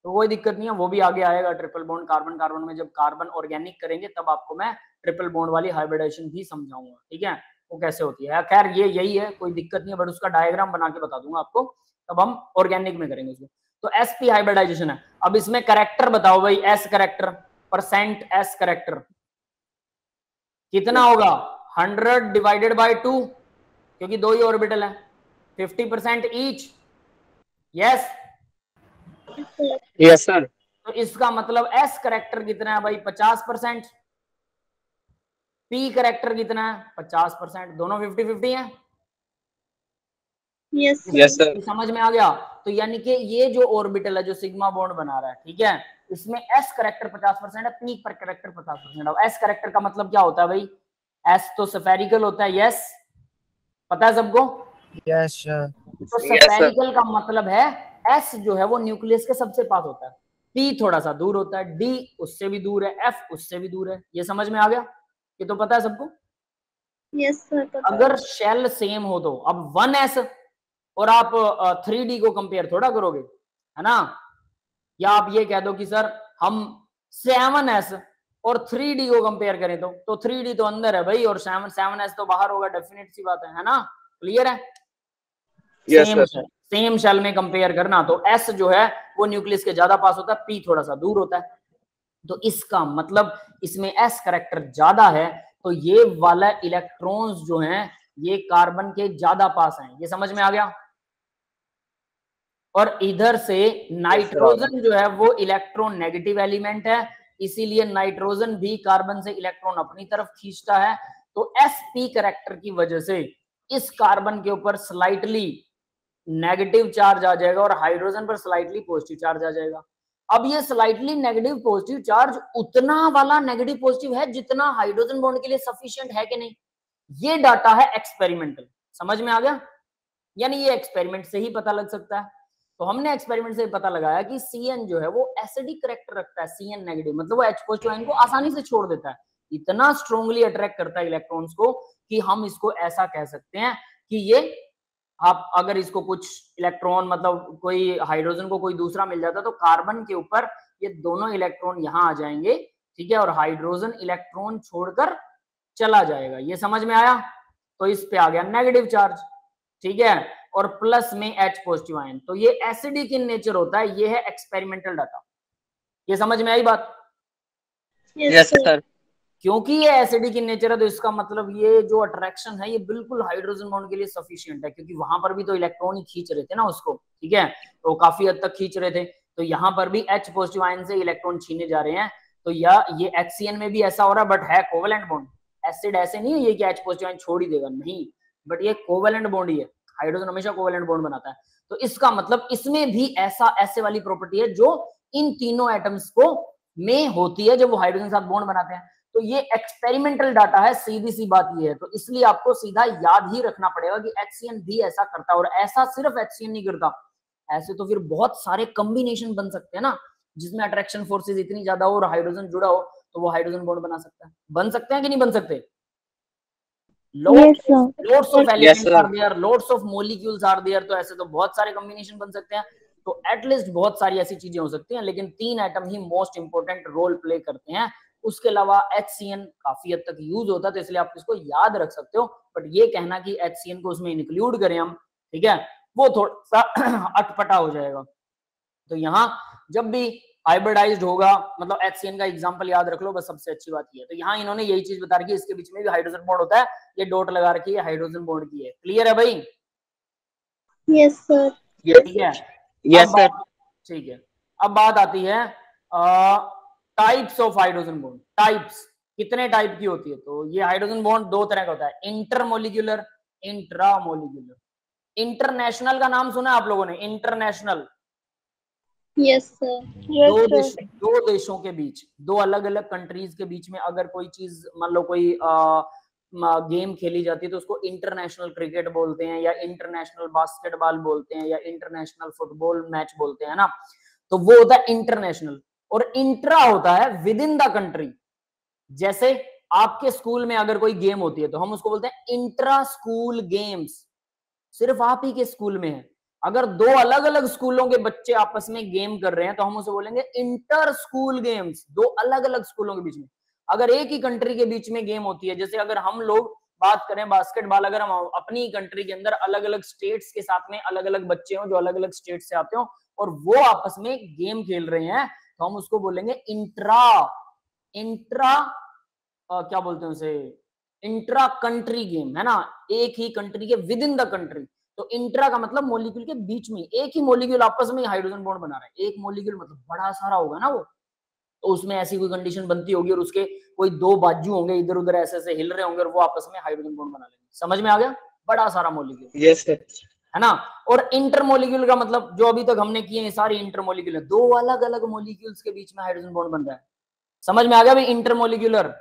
तो कोई दिक्कत नहीं है, वो भी आगे आएगा। ट्रिपल बॉन्ड कार्बन कार्बन में जब कार्बन ऑर्गेनिक करेंगे तब आपको मैं ट्रिपल बॉन्ड वाली हाइब्रिडाइजेशन भी समझाऊंगा। ठीक है, वो कैसे होती है, खैर ये यही है, कोई दिक्कत नहीं है, बट उसका डायग्राम बना के बता दूंगा आपको, तब हम ऑर्गेनिक में करेंगे उसको। तो sp हाइब्रिडाइजेशन है। अब इसमें करेक्टर बताओ भाई, s character, percent s character कितना होगा, 100 डिवाइडेड बाय 2, क्योंकि 2 ही ऑर्बिटल है, 50% ईच, यस।
Yes sir.
तो इसका मतलब s करेक्टर कितना है भाई, 50%, p करेक्टर कितना है, 50%, दोनों 50-50 है।
Yes,
yes
sir.
सर।
ये समझ में आ गया? तो यानी कि ये जो ऑर्बिटल है जो सिग्मा बॉन्ड बना रहा है, ठीक है, इसमें एस करेक्टर 50% है, पी पर करेक्टर 50% है। एस करेक्टर का मतलब क्या होता है भाई? एस तो स्फेरिकल होता है, यस पता है सबको?
Yes sir.
तो
यस सर।
स्फेरिकल का मतलब है एस जो है वो न्यूक्लियस के सबसे पास होता है, पी थोड़ा सा दूर होता है, डी उससे भी दूर है, एफ उससे भी दूर है। ये समझ में आ गया? ये तो पता है सबको।
Yes, sir. पता है.
अगर शेल सेम हो तो अब 1s और आप 3D को कंपेयर थोड़ा करोगे, है ना? या आप ये कह दो कि सर हम 7s और 3D को कंपेयर करें तो 3D तो अंदर है भाई और 7s तो बाहर होगा, डेफिनेट सी बात है ना? क्लियर है?
Yes sir.
सेम शेल में कंपेयर करना तो एस जो है वो न्यूक्लियस के ज्यादा पास होता है, पी थोड़ा सा दूर होता है। तो इसका मतलब इसमें एस करेक्टर ज्यादा है, तो ये वाला इलेक्ट्रॉन्स जो हैं ये कार्बन के ज्यादा पास हैं। ये समझ में आ गया? और इधर से नाइट्रोजन जो है वो इलेक्ट्रॉन नेगेटिव एलिमेंट है, इसीलिए नाइट्रोजन भी कार्बन से इलेक्ट्रॉन अपनी तरफ खींचता है। तो sp करेक्टर की वजह से इस कार्बन के ऊपर स्लाइटली नेगेटिव चार्ज आ जाएगा और हाइड्रोजन पर स्लाइटली पॉजिटिव चार्ज आ जाएगा। अब ये स्लाइटली नेगेटिव पॉजिटिव चार्ज उतना वाला नेगेटिव पॉजिटिव है जितना हाइड्रोजन बॉन्ड के लिए सफिशिएंट है कि नहीं, ये डाटा है एक्सपेरिमेंटल। समझ में आ गया? यानी ये एक्सपेरिमेंट से ही पता लग सकता है। तो हमने एक्सपेरिमेंट से पता लगाया कि Cn जो है वो एसिडिक करेक्टर रखता है, Cn नेगेटिव, मतलब वो H पॉजिटिव आयन को आसानी से छोड़ देता है, इतना स्ट्रांगली अट्रैक्ट करता है इलेक्ट्रॉन्स को कि हम इसको ऐसा कह सकते हैं कि ये आप अगर इसको कुछ इलेक्ट्रॉन मतलब कोई हाइड्रोजन को कोई दूसरा मिल जाता तो कार्बन के ऊपर ये दोनों इलेक्ट्रॉन यहां आ जाएंगे, ठीक है, और हाइड्रोजन इलेक्ट्रॉन छोड़कर चला जाएगा। ये समझ में आया? तो इस पे आ गया नेगेटिव चार्ज, ठीक है, और प्लस में H पॉजिटिव आयन। तो ये एसिडिक इन नेचर होता है, ये है एक्सपेरिमेंटल डाटा। ये समझ में आई बात?
Yes, sir.
क्योंकि ये एसिडिक इन नेचर है तो इसका मतलब ये जो अट्रैक्शन है ये बिल्कुल हाइड्रोजन बॉन्ड के लिए सफिशिएंट है, क्योंकि वहां पर भी तो इलेक्ट्रॉन ही खींच रहे थे ना उसको, ठीक है, तो काफी हद तक खींच रहे थे। तो यहाँ पर भी H पॉजिटिव आयन से इलेक्ट्रॉन छीने जा रहे हैं। तो ये HCN में भी ऐसा हो रहा है, बट है कोवेलेंट बॉन्ड। एसिड ऐसे नहीं है ये कि H पॉजिटिव आयन छोड़ ही देगा, नहीं, बट ये कोवेलेंट बॉन्ड ही है, हाइड्रोजन हमेशा कोवेलेंट बॉन्ड बनाता है। तो इसका मतलब इसमें भी ऐसे वाली प्रॉपर्टी है जो इन तीनों एटम्स को में होती है जब वो हाइड्रोजन के साथ बॉन्ड बनाते हैं। तो ये एक्सपेरिमेंटल डाटा है, सीधी सी बात ये है। तो इसलिए आपको सीधा याद ही रखना पड़ेगा कि HCN भी ऐसा करता है, और ऐसा सिर्फ HCN नहीं करता, ऐसे तो फिर बहुत सारे कॉम्बिनेशन बन सकते हैं ना, जिसमें अट्रैक्शन फोर्सेस इतनी ज्यादा हो और हाइड्रोजन जुड़ा हो तो वो हाइड्रोजन बॉन्ड बना सकता है। बन सकते हैं कि नहीं बन सकते? Loads of elements are there, loads of molecules are there, तो ऐसे तो बहुत सारे कॉम्बिनेशन बन सकते हैं। तो एटलीस्ट बहुत सारी ऐसी चीजें हो सकती हैं, लेकिन 3 एटम ही मोस्ट इंपोर्टेंट रोल प्ले करते हैं। उसके अलावा HCN काफी हद तक यूज होता है, तो इसलिए आप इसको याद रख सकते हो, बट ये कहना कि HCN को उसमें इंक्लूड करें हम, ठीक है, वो थोड़ा सा अटपटा हो जाएगा। तो यहाँ जब भी हाइब्रिडाइज्ड होगा, मतलब HCN का एग्जांपल याद रख लो बस, सबसे अच्छी बात ये है। तो यहाँ इन्होंने यही चीज बता रखी है, इसके बीच में भी हाइड्रोजन बॉन्ड होता है, ये डॉट लगा रखी है हाइड्रोजन बॉन्ड की है। क्लियर है भाई?
Yes, sir.
ठीक है,
यस सर।
ठीक है। अब बात आती है types of hydrogen bond. Types कितने टाइप की होती है? तो ये हाइड्रोजन बॉन्ड 2 तरह का होता है, इंटरमोलिक्यूलर, इंट्रामोलिक्यूलर। इंटरनेशनल का नाम सुना आप लोगों ने? International
Yes, sir.
दो देशों के बीच, 2 अलग अलग कंट्रीज के बीच में अगर कोई चीज, मान लो कोई गेम खेली जाती है तो उसको इंटरनेशनल क्रिकेट बोलते हैं, या इंटरनेशनल बास्केटबॉल बोलते हैं, या इंटरनेशनल फुटबॉल मैच बोलते हैं ना, तो वो होता है इंटरनेशनल। और इंट्रा होता है विद इन द कंट्री। जैसे आपके स्कूल में अगर कोई गेम होती है तो हम उसको बोलते हैं इंट्रा स्कूल गेम्स, सिर्फ आप ही के स्कूल में है। अगर 2 अलग अलग स्कूलों के बच्चे आपस में गेम कर रहे हैं तो हम उसे बोलेंगे इंटर स्कूल गेम्स, 2 अलग अलग स्कूलों के बीच में। अगर एक ही कंट्री के बीच में गेम होती है, जैसे अगर हम लोग बात करें बास्केटबॉल, अगर हम अपनी कंट्री के अंदर अलग अलग स्टेट्स के साथ में अलग अलग बच्चे हो जो अलग अलग स्टेट से आते हो और वो आपस में गेम खेल रहे हैं, तो हम उसको बोलेंगे इंट्रा क्या बोलते हैं उसे, इंट्रा कंट्री गेम, है ना, एक ही कंट्री के विद इन द कंट्री। तो इंट्रा का मतलब मॉलिक्यूल के बीच में, एक ही मॉलिक्यूल आपस में हाइड्रोजन बॉन्ड बना रहा है। एक मॉलिक्यूल मतलब बड़ा सारा होगा ना वो, तो उसमें ऐसी कोई कंडीशन बनती होगी और उसके कोई 2 बाजू होंगे, इधर उधर ऐसे ऐसे हिल रहे होंगे और वो आपस में हाइड्रोजन बॉन्ड बना लेंगे। समझ में आ गया? बड़ा सारा मॉलिक्यूल।
Yes sir.
है ना। और इंटरमोलिक्यूल का मतलब जो अभी तक हमने किए हैं सारी इंटरमोलिक्यूल है, दो अलग अलग मोलिक्यूल्स के बीच में हाइड्रोजन बॉन्ड बन रहा है। समझ में आ गया भाई इंटरमोलिक्यूलर?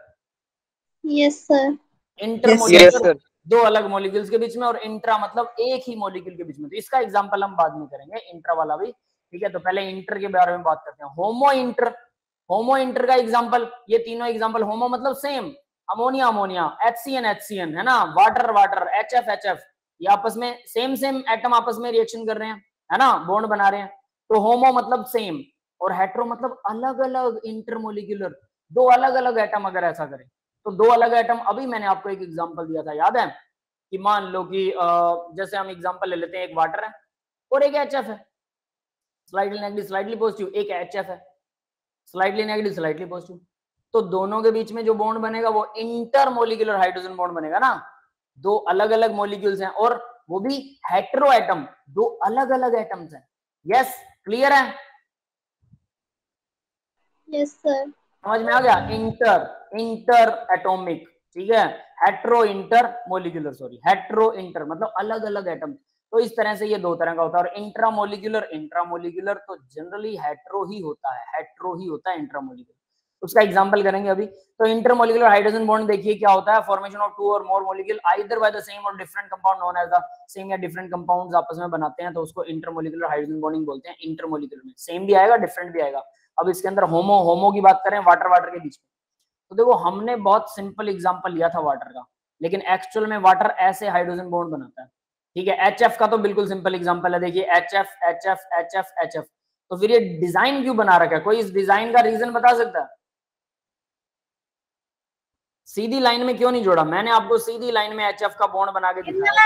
Yes sir.
इंटरमोलिक्यूलर दो अलग मॉलिक्यूल्स के बीच में, और इंट्रा मतलब एक ही मॉलिक्यूल के बीच में। तो इसका एग्जांपल हम बाद में करेंगे, इंट्रा वाला भी, ठीक है। तो पहले इंटर के बारे में बात करते हैं। होमो इंटर, होमो इंटर का एग्जांपल, ये तीनों एग्जांपल, होमो मतलब सेम, अमोनिया अमोनिया, HCN है ना, वाटर वाटर, HF, ये आपस में सेम सेम एटम आपस में रिएक्शन कर रहे हैं, है ना, बॉन्ड बना रहे हैं। तो होमो मतलब सेम, और हेट्रो मतलब अलग अलग, इंटरमोलिक्यूलर दो अलग अलग एटम अगर ऐसा करें तो दो अलग एटम। अभी मैंने आपको एक एग्जांपल दिया था, याद है, कि मान लो कि जैसे हम एग्जांपल ले लेते हैं, एक वाटर है और एक HF है, स्लाइडली नेगेटिव स्लाइडली पॉजिटिव, एक HF है स्लाइडली नेगेटिव स्लाइडली पॉजिटिव। तो दोनों के बीच में जो बॉन्ड बनेगा वो इंटरमोलिक्यूलर हाइड्रोजन बॉन्ड बनेगा ना, दो अलग अलग मॉलिक्यूल्स हैं, और वो भी हेटेरो एटम, दो अलग अलग एटम्स हैं। यस, क्लियर है?
Yes sir.
समझ में आ गया? इंटर एटॉमिक, ठीक है, hetero inter molecular, sorry hetero inter मतलब अलग अलग एटम। तो इस तरह से ये दो तरह का होता है। और इंट्रामोलिकुलर तो जनरली हेट्रो ही होता है, इंट्रामोलिकुलर। उसका एग्जांपल करेंगे अभी। तो इंटरमोलिकुलर हाइड्रोजन बॉन्ड देखिए क्या होता है, formation of two or more molecule either by the same or different compound known as the same, या डिफरेंट कंपाउंड्स आपस में बनाते हैं तो उसको इंटरमोलिकुलर हाइड्रोजन बॉन्डिंग बोलते हैं। इंटरमोलिकुलर में सेम भी आएगा, डिफरेंट भी आएगा। अब इसके अंदर होमो की बात करें, वाटर वाटर के बीच में, तो देखो हमने बहुत सिंपल एग्जांपल लिया था वाटर का, लेकिन एक्चुअल में वाटर ऐसे हाइड्रोजन बॉन्ड बनाता है, ठीक है। HF का तो बिल्कुल सिंपल एग्जांपल है, देखिए HF। तो फिर ये डिजाइन क्यों बना रखा है? कोई इस डिजाइन का रीजन बता सकता है? सीधी लाइन में क्यों नहीं जोड़ा? मैंने आपको सीधी लाइन में HF का बॉन्ड बना के दिखाया,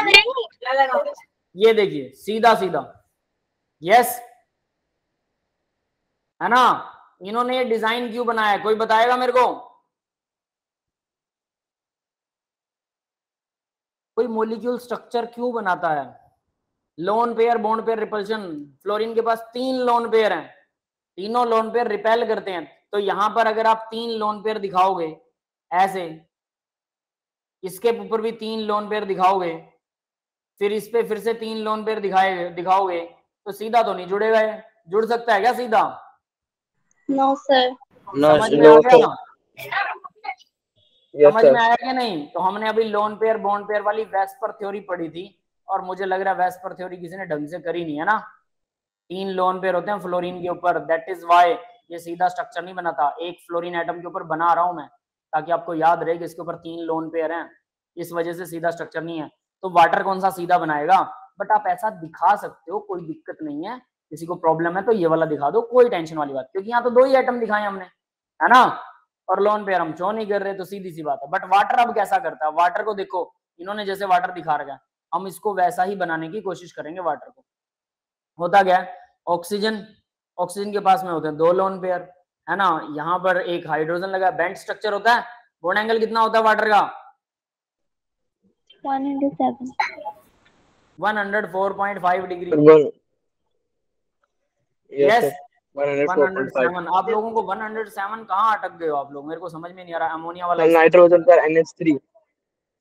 ये देखिए सीधा सीधा, यस, है ना। इन्होंने ये डिजाइन क्यों बनाया, कोई बताएगा मेरे को? कोई मॉलिक्यूल स्ट्रक्चर क्यों बनाता है? Lone pair, bond pair, repulsion. Fluorine के पास 3 लोन पेयर हैं, तीनों लोन पेयर रिपेल करते हैं। तो यहां पर अगर आप 3 लोन पेयर दिखाओगे ऐसे, इसके ऊपर भी 3 लोन पेयर दिखाओगे, फिर इस पे फिर से 3 लोन पेयर दिखाओगे, तो सीधा तो नहीं जुड़ेगा। ये जुड़ सकता है क्या सीधा?
No sir.
समझ में आ गया ना? समझ में आया कि नहीं? तो हमने अभी लोन पेयर बॉन्ड पेयर वाली वेस्पर थ्योरी पढ़ी थी, और मुझे लग रहा है वेस्पर थ्योरी किसी ने ढंग से करी नहीं है ना। 3 लोन पेयर होते हैं फ्लोरीन के ऊपर, दैट इज वाई ये सीधा स्ट्रक्चर नहीं बनाता। एक फ्लोरीन एटम के ऊपर बना रहा हूं मैं ताकि आपको याद रहे कि इसके ऊपर 3 लोन पेयर हैं, इस वजह से सीधा स्ट्रक्चर नहीं है। तो वाटर कौन सा सीधा बनाएगा? बट आप ऐसा दिखा सकते हो, कोई दिक्कत नहीं है। किसी को प्रॉब्लम है तो ये वाला दिखा दो, कोई टेंशन वाली बात, क्योंकि यहाँ तो 2 ही आइटम दिखाए हमने, है ना, और लोन पेयर हम शो नहीं कर रहे, तो सीधी सी बात है। बट वाटर अब कैसा करता है? वाटर को देखो, इन्होंने जैसे वाटर दिखा रखा है, हम इसको वैसा ही बनाने की कोशिश करेंगे। वाटर को होता क्या है, ऑक्सीजन के पास में होते हैं 2 लोन पेयर, है ना, यहाँ पर एक हाइड्रोजन लगा, बेंट स्ट्रक्चर होता है। बॉन्ड एंगल कितना होता है वाटर का? 104.5 डिग्री। यस, 107। आप लोगों को 107 कहाँ अटक गए हो आप लोग? मेरे को समझ में नहीं आ रहा। अमोनिया वाला
नाइट्रोजन पर NH3,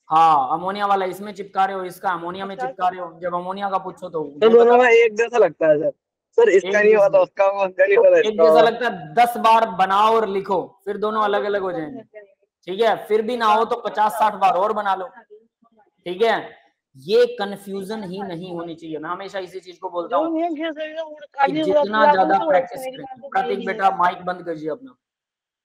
हाँ, अमोनिया वाला इसमें चिपका रहे हो, इसका अमोनिया में चिपका रहे हो। जब अमोनिया का पूछो तो
दोनों में एक जैसा लगता है सर इसका नहीं होता उसका, उसका नहीं होता
एक जैसा लगता है। 10 बार बनाओ और लिखो, फिर दोनों अलग अलग हो जाएंगे, ठीक है। फिर भी ना हो तो 50-60 बार और बना लो, ठीक है। ये कंफ्यूजन ही नहीं होनी चाहिए। मैं हमेशा इसी चीज को बोलता हूँ कि जितना ज्यादा प्रैक्टिस करें, प्रतीक बेटा माइक बंद कीजिए अपना,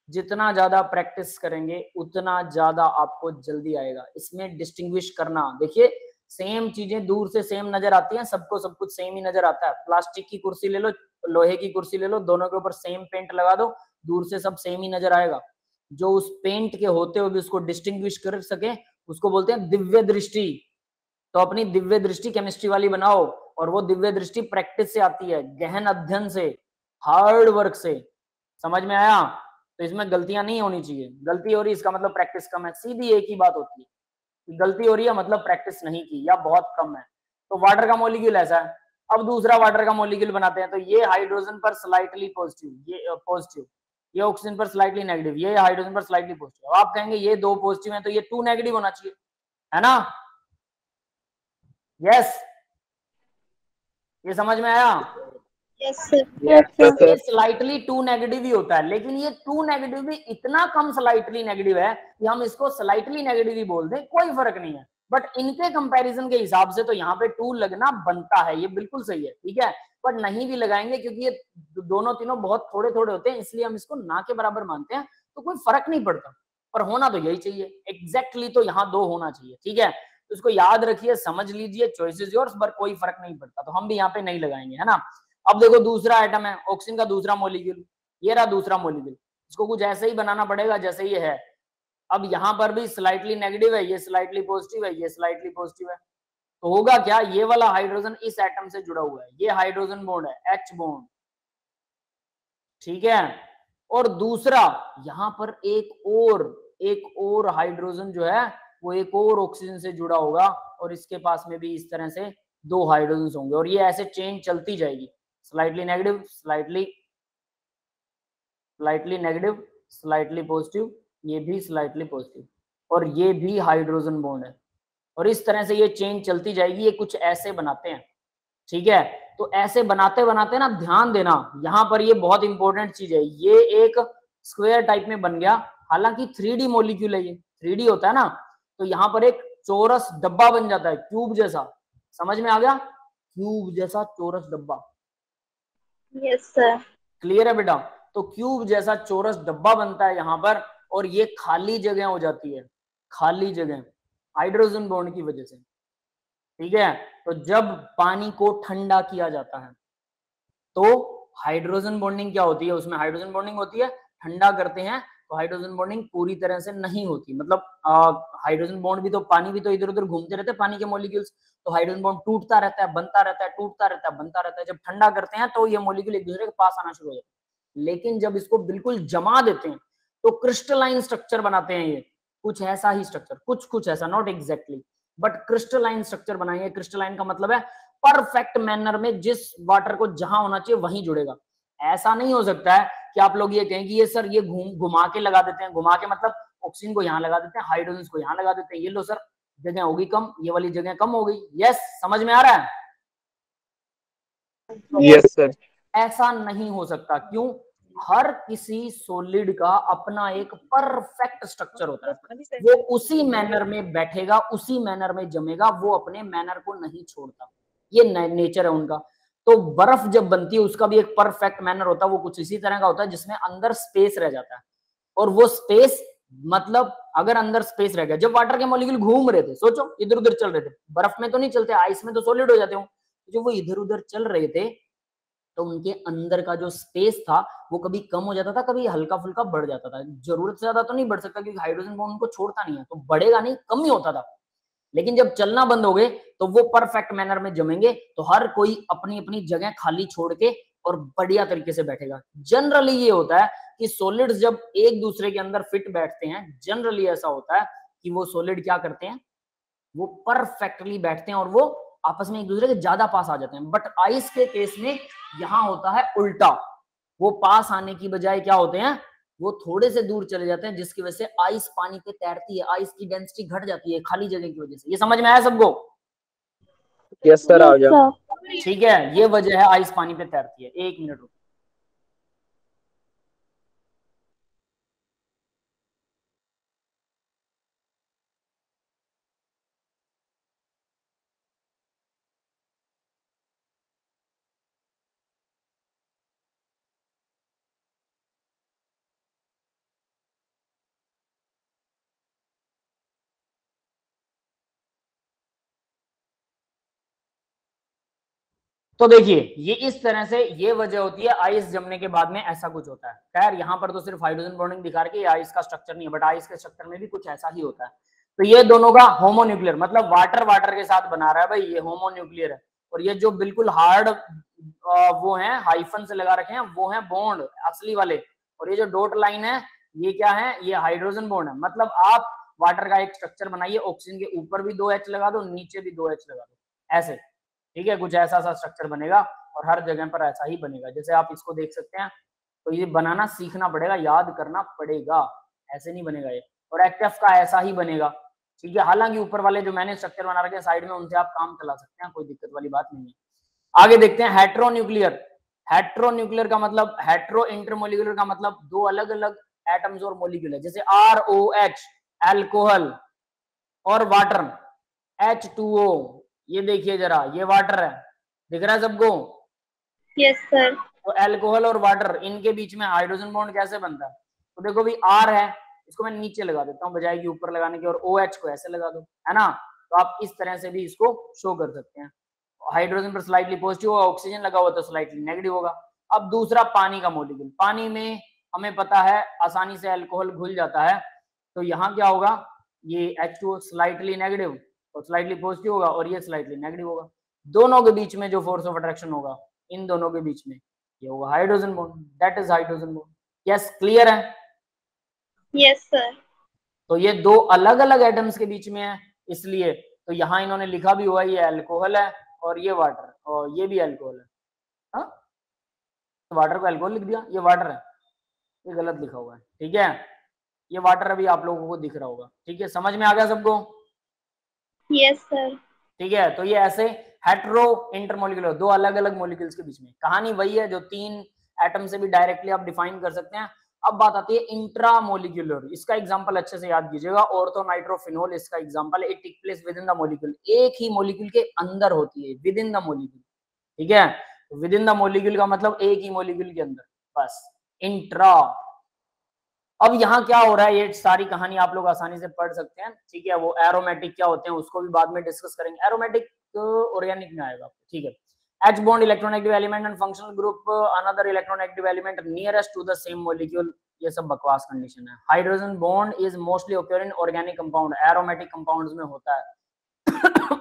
जितना ज्यादा प्रैक्टिस करेंगे उतना ज्यादा आपको जल्दी आएगा। इसमें डिस्टिंग्विश करना, देखिए सेम चीजें दूर से सेम नजर आती हैं, सबको सब कुछ सेम ही नजर आता है। प्लास्टिक की कुर्सी ले लो, लोहे की कुर्सी ले लो, दोनों के ऊपर सेम पेंट लगा दो, दूर से सब सेम ही नजर आएगा। जो उस पेंट के होते हुए भी उसको डिस्टिंग्विश कर सके उसको बोलते हैं दिव्य दृष्टि। तो अपनी दिव्य दृष्टि केमिस्ट्री वाली बनाओ, और वो दिव्य दृष्टि प्रैक्टिस से आती है, गहन अध्ययन से, हार्ड वर्क से। समझ में आया? तो इसमें गलतियां नहीं होनी चाहिए। गलती हो रही इसका मतलब प्रैक्टिस कम है, सीधी एक ही बात होती है कि गलती हो रही है मतलब प्रैक्टिस नहीं की या बहुत कम है। तो वाटर का मॉलिक्यूल ऐसा है। अब दूसरा वाटर का मॉलिक्यूल बनाते हैं, तो ये हाइड्रोजन पर स्लाइटली पॉजिटिव, ये पॉजिटिव, ये ऑक्सीजन पर स्लाइटली नेगेटिव, ये हाइड्रोजन पर स्लाइटली पॉजिटिव। आप कहेंगे ये 2 पॉजिटिव है तो ये 2 नेगेटिव होना चाहिए, है ना? यस, ये समझ में आया?
Yes sir.
Yes sir.
ये स्लाइटली 2 नेगेटिव ही होता है, लेकिन ये 2 नेगेटिव भी इतना कम स्लाइटली नेगेटिव है कि हम इसको स्लाइटली नेगेटिव ही बोल दें, कोई फर्क नहीं है। बट इनके कंपैरिजन के हिसाब से तो यहाँ पे 2 लगना बनता है, ये बिल्कुल सही है, ठीक है। बट नहीं भी लगाएंगे क्योंकि ये दोनों तीनों बहुत थोड़े थोड़े होते हैं, इसलिए हम इसको ना के बराबर मानते हैं, तो कोई फर्क नहीं पड़ता। पर होना तो यही चाहिए, एग्जैक्टली तो यहाँ 2 होना चाहिए, ठीक है। तो इसको याद रखिए, समझ लीजिए, चॉइस इज योर्स, पर कोई फर्क नहीं पड़ता, तो हम भी यहाँ पे नहीं लगाएंगे, है ना। अब देखो दूसरा आइटम है ऑक्सीजन का दूसरा मॉलिक्यूल, ये रहा दूसरा मॉलिक्यूल। इसको कुछ ऐसे ही बनाना पड़ेगा जैसे ये है। अब यहाँ पर भी स्लाइटली नेगेटिव है, ये स्लाइटली पॉजिटिव है, ये स्लाइटली पॉजिटिव है। तो होगा क्या, ये वाला हाइड्रोजन इस एटम से जुड़ा हुआ है, ये हाइड्रोजन बॉन्ड है, H बॉन्ड, ठीक है। और दूसरा यहाँ पर एक और हाइड्रोजन जो है वो एक और ऑक्सीजन से जुड़ा होगा, और इसके पास में भी इस तरह से 2 हाइड्रोजन होंगे, और ये ऐसे चेन चलती जाएगी, slightly negative, slightly negative, slightly positive, ये भी स्लाइटली पॉजिटिव, और ये भी हाइड्रोजन बॉन्ड है, और इस तरह से ये चेन चलती जाएगी। ये कुछ ऐसे बनाते हैं, ठीक है। तो ऐसे बनाते बनाते ना, ध्यान देना यहाँ पर, ये बहुत इंपॉर्टेंट चीज है, ये एक स्क्वायर टाइप में बन गया, हालांकि 3D मॉलिक्यूल है, ये 3D होता है ना, तो यहाँ पर एक चौरस डब्बा बन जाता है, क्यूब जैसा, समझ में आ गया, क्यूब जैसा चौरस डब्बा।
Yes sir.
क्लियर है बेटा? तो क्यूब जैसा चौरस डब्बा बनता है यहाँ पर, और ये खाली जगह हो जाती है, खाली जगह हाइड्रोजन बॉन्ड की वजह से, ठीक है। तो जब पानी को ठंडा किया जाता है तो हाइड्रोजन बॉन्डिंग क्या होती है, उसमें हाइड्रोजन बॉन्डिंग होती है, ठंडा करते हैं तो हाइड्रोजन बॉन्डिंग पूरी तरह से नहीं होती, मतलब हाइड्रोजन बॉन्ड भी तो, पानी भी तो इधर उधर घूमते रहते हैं, पानी के मॉलिक्यूल्स, तो हाइड्रोजन बॉन्ड टूटता रहता है, बनता रहता है, टूटता रहता है, बनता रहता है। जब ठंडा करते हैं तो ये मॉलिक्यूल एक दूसरे के पास आना शुरू हो जाते हैं, लेकिन जब इसको बिल्कुल जमा देते हैं तो क्रिस्टलाइन स्ट्रक्चर बनाते हैं, ये कुछ ऐसा ही स्ट्रक्चर, कुछ ऐसा, not exactly, but crystalline structure बनाएंगे। क्रिस्टलाइन का मतलब है परफेक्ट मैनर में जिस वाटर को जहां होना चाहिए वहीं जुड़ेगा। ऐसा नहीं हो सकता है कि आप लोग ये कहें कि ये सर ये घुमा के लगा देते हैं, घुमा के मतलब ऑक्सीजन को यहाँ लगा देते हैं, हाइड्रोजन को यहाँ लगा देते हैं, ये लो सर जगह होगी कम, ये वाली जगह कम हो गई। यस, समझ में आ रहा है?
Yes sir.
ऐसा नहीं हो सकता, क्यों? हर किसी सॉलिड का अपना एक परफेक्ट स्ट्रक्चर होता है, वो उसी मैनर में बैठेगा, उसी मैनर में जमेगा, वो अपने मैनर को नहीं छोड़ता, ये नेचर है उनका। तो बर्फ जब बनती है उसका भी एक परफेक्ट मैनर होता है, वो कुछ इसी तरह का होता है जिसमें अंदर स्पेस रह जाता है, और वो स्पेस मतलब अगर अंदर स्पेस रह गया, जब वाटर के मॉलिक्यूल घूम रहे थे, सोचो इधर उधर चल रहे थे, बर्फ में तो नहीं चलते, आइस में तो सॉलिड हो जाते हो, जो वो इधर उधर चल रहे थे तो उनके अंदर का जो स्पेस था वो कभी कम हो जाता था, कभी हल्का फुल्का बढ़ जाता था। जरूरत से ज्यादा तो नहीं बढ़ सकता क्योंकि हाइड्रोजन बॉन्ड उनको छोड़ता नहीं है, तो बढ़ेगा नहीं, कम ही होता था। लेकिन जब चलना बंद हो गए तो वो परफेक्ट मैनर में जमेंगे, तो हर कोई अपनी अपनी जगह खाली छोड़ के और बढ़िया तरीके से बैठेगा। जनरली ये होता है कि सॉलिड्स जब एक दूसरे के अंदर फिट बैठते हैं, जनरली ऐसा होता है कि वो सॉलिड क्या करते हैं, वो परफेक्टली बैठते हैं और वो आपस में एक दूसरे के ज्यादा पास आ जाते हैं। बट आइस के केस में यहां होता है उल्टा, वो पास आने की बजाय क्या होते हैं, वो थोड़े से दूर चले जाते हैं, जिसकी वजह से आइस पानी पे तैरती है, आइस की डेंसिटी घट जाती है खाली जगह की वजह से। ये समझ में आया सबको?
यस सर, आ गया।
ठीक है, ये वजह है आइस पानी पे तैरती है। 1 मिनट रुको। तो देखिए ये इस तरह से ये वजह होती है, आइस जमने के बाद में ऐसा कुछ होता है। खैर यहाँ पर तो सिर्फ हाइड्रोजन बॉन्डिंग दिखा रही है, आइस का स्ट्रक्चर नहीं है, बट आइस के स्ट्रक्चर में भी कुछ ऐसा ही होता है। तो ये दोनों का होमोन्यूक्लियर, मतलब वाटर वाटर के साथ बना रहा है भाई, ये होमोन्यूक्लियर है। और ये जो बिल्कुल हार्ड वो है, हाइफन से लगा रखे हैं, वो है बॉन्ड असली वाले। और ये जो डॉट लाइन है ये क्या है, ये हाइड्रोजन बॉन्ड है। मतलब आप वाटर का एक स्ट्रक्चर बनाइए, ऑक्सीजन के ऊपर भी 2 H लगा दो, नीचे भी 2 H लगा दो, ऐसे, ठीक है, कुछ ऐसा सा स्ट्रक्चर बनेगा और हर जगह पर ऐसा ही बनेगा। जैसे आप इसको देख सकते हैं, तो ये बनाना सीखना पड़ेगा, याद करना पड़ेगा, ऐसे नहीं बनेगा ये। और एक्टिव का ऐसा ही बनेगा, ठीक है। हालांकि ऊपर वाले जो मैंने स्ट्रक्चर बना रखे हैं साइड में, उनसे आप काम चला सकते हैं, कोई दिक्कत वाली बात नहीं है। आगे देखते हैं हेट्रोन्यूक्लियर। हेट्रोन्यूक्लियर का मतलब, हेट्रो इंटरमोलिकुलर का मतलब दो अलग अलग एटम्स और मोलिक्यूल है, जैसे ROH अल्कोहल और वाटर H2O। ये देखिए जरा, ये वाटर है, दिख रहा है सबको?
Yes sir.
तो अल्कोहल और वाटर, इनके बीच में हाइड्रोजन बॉन्ड कैसे बनता है? तो देखो भी R है, इसको मैं नीचे लगा देता हूँ बजाय कि ऊपर लगाने के, और OH को ऐसे लगा दो, है ना? तो आप इस तरह से भी इसको शो कर सकते हैं। हाइड्रोजन पर स्लाइटली पॉजिटिव होगा, ऑक्सीजन लगा हुआ तो स्लाइटली नेगेटिव होगा। अब दूसरा पानी का मॉलिक्यूल, पानी में हमें पता है आसानी से अल्कोहल घुल जाता है, तो यहाँ क्या होगा, ये H2O स्लाइटली नेगेटिव और स्लाइटली पॉजिटिव होगा, और ये स्लाइटली नेगेटिव होगा। दोनों के बीच में जो फोर्स ऑफ अट्रैक्शन होगा, इन दोनों के बीच में, ये होगा hydrogen bond, that is hydrogen bond. Yes, clear है?
Yes sir.
तो ये दो अलग अलग एटम्स के बीच में है, इसलिए तो यहाँ इन्होंने लिखा भी हुआ है ये अल्कोहल है और ये वाटर, और ये भी अल्कोहल है। हाँ, तो वाटर को अल्कोहल लिख दिया, ये वाटर है, ये गलत लिखा हुआ है, ठीक है? ये वाटर अभी आप लोगों को दिख रहा होगा, ठीक है? समझ में आ गया सबको?
Yes sir.
ठीक है, तो ये ऐसे हेट्रो इंटरमोलिकुलर, दो अलग अलग मोलिक्यूल्स के बीच में, कहानी वही है जो तीन एटम से भी डायरेक्टली आप डिफाइन कर सकते हैं। अब बात आती है इंट्रामोलिकुलर, इसका एग्जांपल अच्छे से याद कीजिएगा, ऑर्थो नाइट्रोफिनोल इसका एग्जांपल है। It take place within the molecule, एक ही मॉलिक्यूल के अंदर होती है, विद इन द मॉलिक्यूल, ठीक है? विद इन द मॉलिक्यूल का मतलब एक ही मॉलिक्यूल के अंदर, बस इंट्रा। अब यहाँ क्या हो रहा है, ये सारी कहानी आप लोग आसानी से पढ़ सकते हैं, ठीक है? वो एरोमेटिक क्या होते हैं उसको भी बाद में डिस्कस करेंगे, एरोमेटिक ऑर्गेनिक में आएगा, ठीक है? H bond electronegative element and functional group another electronegative element nearest to the same molecule, ये सब बकवास कंडीशन है। Hydrogen bond is mostly occur in organic compound, aromatic compounds में होता है।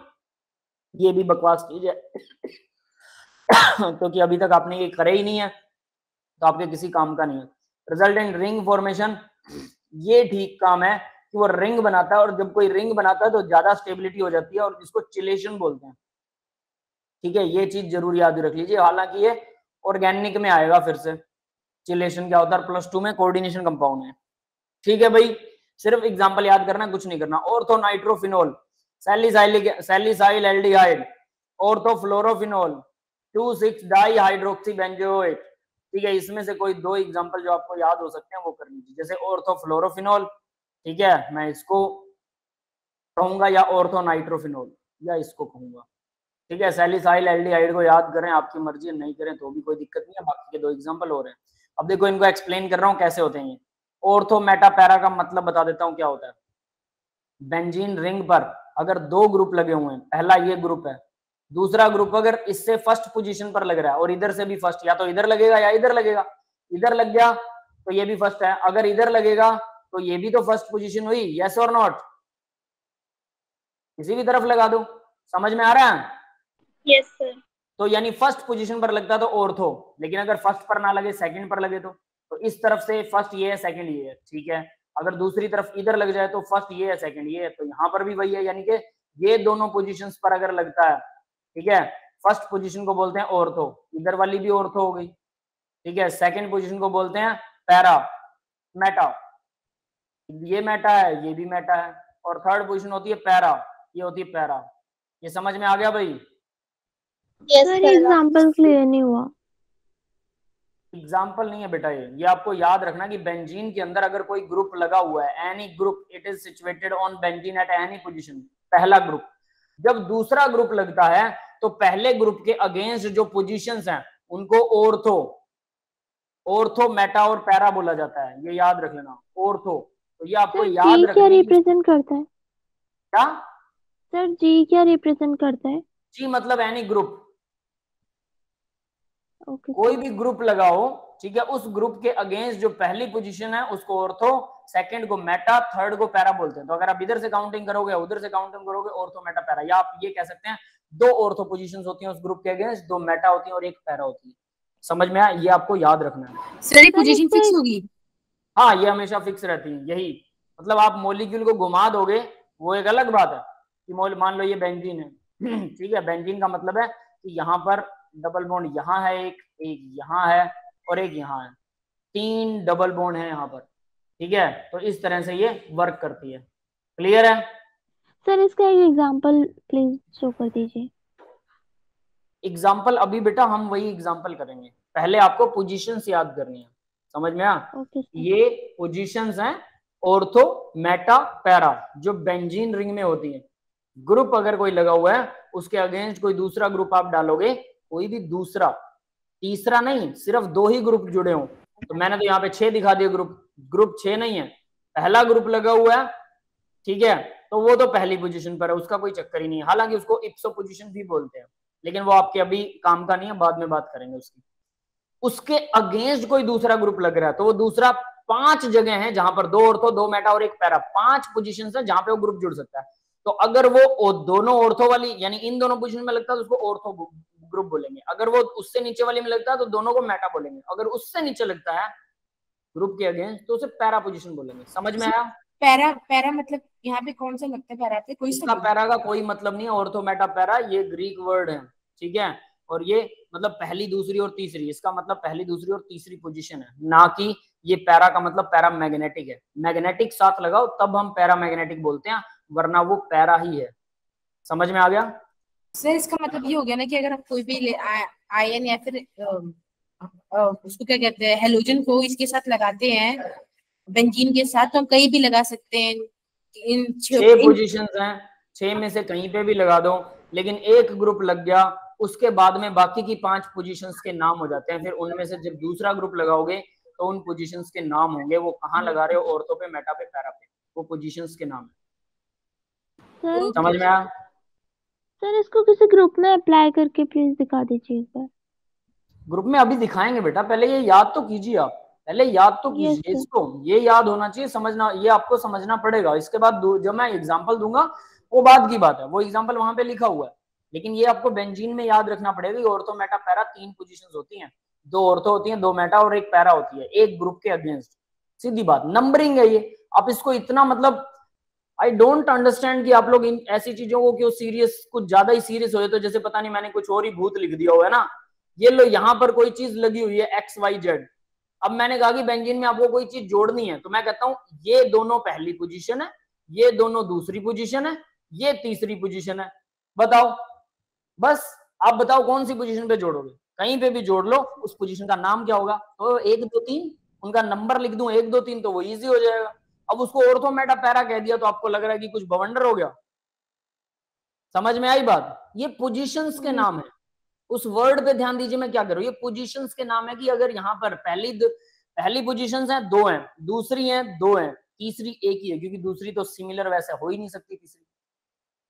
ये भी बकवास चीज है, क्योंकि अभी तक आपने ये करे ही नहीं है, तो आपके किसी काम का नहीं है। रिजल्ट इन रिंग फॉर्मेशन, ये ठीक काम है कि वो रिंग बनाता है, और जब कोई रिंग बनाता है तो ज्यादा स्टेबिलिटी हो जाती है, और जिसको चिलेशन बोलते हैं, ठीक है? ये चीज जरूर याद रख लीजिए, हालांकि ये ऑर्गेनिक में आएगा फिर से। चिलेशन क्या होता है +2 में, कोऑर्डिनेशन कंपाउंड है, ठीक है भाई? सिर्फ एग्जांपल याद करना, कुछ नहीं करना। Ortho nitrophenol, salicyl aldehyde, ortho fluorophenol, 2,6 di hydroxy benzoate, ठीक है? इसमें से कोई दो एग्जांपल जो आपको याद हो सकते हैं वो कर लीजिए, जैसे ऑर्थो फ्लोरोफिनोल, ठीक है? मैं इसको कहूंगा, या ऑर्थो नाइट्रोफिनोल, या इसको कहूंगा, ठीक है? सैलिसाइल एल्डिहाइड को याद करें, आपकी मर्जी, नहीं करें तो भी कोई दिक्कत नहीं है। बाकी के दो एग्जांपल हो रहे हैं, अब देखो इनको एक्सप्लेन कर रहा हूं कैसे होते हैं ये। ऑर्थो मेटा पैरा का मतलब बता देता हूं क्या होता है। बेंजीन रिंग पर अगर दो ग्रुप लगे हुए हैं, पहला ये ग्रुप है, दूसरा ग्रुप अगर इससे फर्स्ट पोजीशन पर लग रहा है, और इधर से भी फर्स्ट, या तो इधर लगेगा या इधर लगेगा, इधर लग गया तो ये भी फर्स्ट है, अगर इधर लगेगा तो ये भी तो फर्स्ट पोजीशन हुई, यस और नॉट? किसी भी तरफ लगा दो, समझ में आ रहा है?
Yes sir.
तो यानी फर्स्ट पोजीशन पर लगता तो ऑर्थो, लेकिन अगर फर्स्ट पर ना लगे, सेकंड पर लगे तो इस तरफ से फर्स्ट ये है, सेकंड ये है, ठीक है? अगर दूसरी तरफ इधर लग जाए तो फर्स्ट ये है, सेकंड ये है, तो यहाँ पर भी वही है, यानी कि ये दोनों पोजीशंस पर अगर लगता है, ठीक है? फर्स्ट पोजीशन को बोलते हैं ऑर्थो, इधर वाली भी ऑर्थो हो गई, ठीक है? सेकंड पोजीशन को बोलते हैं पैरा, मेटा, ये मेटा है, ये भी मेटा है, और थर्ड पोजीशन होती है पैरा, ये होती है पैरा। ये समझ में आ गया भाई?
Yes
sir
sir.
Example clear नहीं हुआ।
एग्जाम्पल नहीं है बेटा, ये आपको याद रखना कि बेंजीन के अंदर अगर कोई ग्रुप लगा हुआ है, any group, it is situated on benzene at any position, पहला ग्रुप। जब दूसरा ग्रुप लगता है तो पहले ग्रुप के अगेंस्ट जो पोजीशंस हैं उनको ऑर्थो मेटा और पैरा बोला जाता है, ये याद रख लेना, ऑर्थो। तो ये आपको
सर
याद
जी
रखना।
क्या रिप्रेजेंट करता है?
क्या?
सर जी क्या रिप्रेजेंट करता है?
जी मतलब एनी ग्रुप,
ओके
कोई भी ग्रुप लगाओ, ठीक है? उस ग्रुप के अगेंस्ट जो पहली पोजीशन है उसको ऑर्थो, सेकंड को मेटा, थर्ड को पैरा बोलते हैं। तो अगर आप इधर से काउंटिंग करोगे, उधर से काउंटिंग करोगे, ऑर्थो मेटा पैरा, या आप ये कह सकते हैं दो ऑर्थो पोजीशंस होती हैं उस ग्रुप के अगेंस्ट, दो मेटा होती हैं और एक पैरा होती है। समझ में आया? ये आपको याद रखना है।
सर ये पोजीशन फिक्स होगी?
हाँ, ये हमेशा फिक्स रहती है, यही मतलब आप मॉलिक्यूल को घुमा दोगे वो एक अलग बात है कि मान लो ये बेंजीन है, ठीक है? बेंजीन का मतलब है कि यहाँ पर डबल बॉन्ड यहाँ है, एक यहाँ है और एक यहाँ है, 3 डबल बॉन्ड है यहाँ पर, ठीक है? तो इस तरह से ये वर्क करती है। क्लियर है?
सर इसका एक एग्जांपल प्लीज शो कर दीजिए।
एग्जाम्पल अभी बेटा हम वही एग्जाम्पल करेंगे, पहले आपको पोजीशंस याद करनी है, समझ में आया?
Okay sir.
ये पोजीशंस हैं ऑर्थो, मेटा, पैरा, जो बेंजीन रिंग में होती है। ग्रुप अगर कोई लगा हुआ है उसके अगेंस्ट कोई दूसरा ग्रुप आप डालोगे, कोई भी दूसरा, तीसरा नहीं, सिर्फ 2 ही ग्रुप जुड़े हों, तो मैंने तो यहाँ पे 6 दिखा दिए ग्रुप, ग्रुप 6 नहीं है, पहला ग्रुप लगा हुआ है, ठीक है, तो वो तो पहली पोजीशन पर है, उसका कोई चक्कर ही नहीं है। हालांकि उसको इप्सो पोजीशन भी बोलते हैं, लेकिन वो आपके अभी काम का नहीं है, बाद में बात करेंगे उसकी। उसके अगेंस्ट कोई दूसरा ग्रुप लग रहा है तो वो दूसरा 5 जगह है जहां पर 2 ऑर्थो, 2 मेटा और 1 पैरा, 5 पोजीशन है जहां पे वो ग्रुप जुड़ सकता है। तो अगर वो दोनों ऑर्थो वाली यानी इन दोनों पोजीशन में लगता है तो उसको ऑर्थो ग्रुप बोलेंगे, अगर वो उससे नीचे वाली में लगता है तो दोनों को मेटा बोलेंगे, अगर उससे नीचे लगता है ग्रुप के अगेंस्ट तो उसे पैरा पोजीशन बोलेंगे। समझ में आया?
पैरा पैरा मतलब यहाँ पे कौन सा लगता है पैरा पे? कोई
इसका पैरा का कोई मतलब नहीं है, ऑर्थो मेटा पैरा ये ग्रीक वर्ड है, ठीक है, और ये मतलब पहली, दूसरी और तीसरी, इसका मतलब पहली, दूसरी और तीसरी पोजीशन है, ना कि ये पैरा का मतलब पैरा मैग्नेटिक है। मैग्नेटिक साथ लगाओ तब हम पैरा मैग्नेटिक बोलते हैं, वरना वो पैरा ही है। समझ में आ गया?
सर इसका मतलब ये हो गया ना कि अगर हम कोई भी आयन या फिर उसको क्या कहते हैं हेलोजन को इसके साथ लगाते हैं बेंजीन के साथ, तो हम कहीं भी लगा सकते हैं। इन
6 पोजीशंस हैं, 6 में से कहीं पे भी लगा दो, लेकिन एक ग्रुप लग गया उसके बाद में बाकी की 5 पोजीशंस के नाम हो जाते हैं, फिर उनमें से जब दूसरा ग्रुप लगाओगे तो उन पोजीशंस के नाम होंगे, वो कहाँ लगा रहे हो, ऑर्थो पे, मेटा पे, पैरा पे, वो पोजीशंस के नाम है।
सर
समझ में आया?
सर इसको किसी ग्रुप में अप्लाई करके प्लीज दिखा दीजिए एक बार।
ग्रुप में अभी दिखाएंगे बेटा, पहले ये याद तो कीजिए आप, पहले याद तो
Yes,
कीजिए
sir.
इसको, ये याद होना चाहिए, समझना, ये आपको समझना पड़ेगा। इसके बाद जब मैं एग्जांपल दूंगा वो बाद की बात है, वो एग्जांपल वहां पे लिखा हुआ है, लेकिन ये आपको बेंजीन में याद रखना पड़ेगा। ऑर्थो, मेटा, पैरा 3 पोजीशंस होती हैं, 2 ऑर्थो होती हैं, 2 मेटा और 1 पैरा होती है, एक ग्रुप के अगेंस्ट। सीधी बात, नंबरिंग है ये। आप इसको इतना मतलब आई डोंट अंडरस्टैंड कि आप लोग इन ऐसी चीजों को क्यों सीरियस, कुछ ज्यादा ही सीरियस हो, तो जैसे पता नहीं मैंने कुछ और ही भूत लिख दिया हुआ है ना। ये लो यहाँ पर कोई चीज लगी हुई है XYZ, अब मैंने कहा कि बेंजीन में आपको कोई चीज जोड़नी है, तो मैं कहता हूं ये दोनों पहली पोजीशन है, ये दोनों दूसरी पोजीशन है, ये तीसरी पोजीशन है, बताओ, बस आप बताओ कौन सी पोजीशन पे जोड़ोगे, कहीं पे भी जोड़ लो, उस पोजीशन का नाम क्या होगा? तो 1 2 3 उनका नंबर लिख दूं 1 2 3 तो वो इजी हो जाएगा। अब उसको ऑर्थो, मेटा, पैरा कह दिया तो आपको लग रहा है कि कुछ बवंडर हो गया। समझ में आई बात? ये पोजीशंस के नाम है, उस वर्ड पे ध्यान दीजिए मैं क्या करूं, ये पोजीशंस के नाम है कि अगर यहाँ पर पहली पोजीशंस हैं 2 हैं, दूसरी हैं 2 हैं, तीसरी एक ही है, क्योंकि दूसरी तो सिमिलर वैसे हो ही नहीं सकती तीसरी।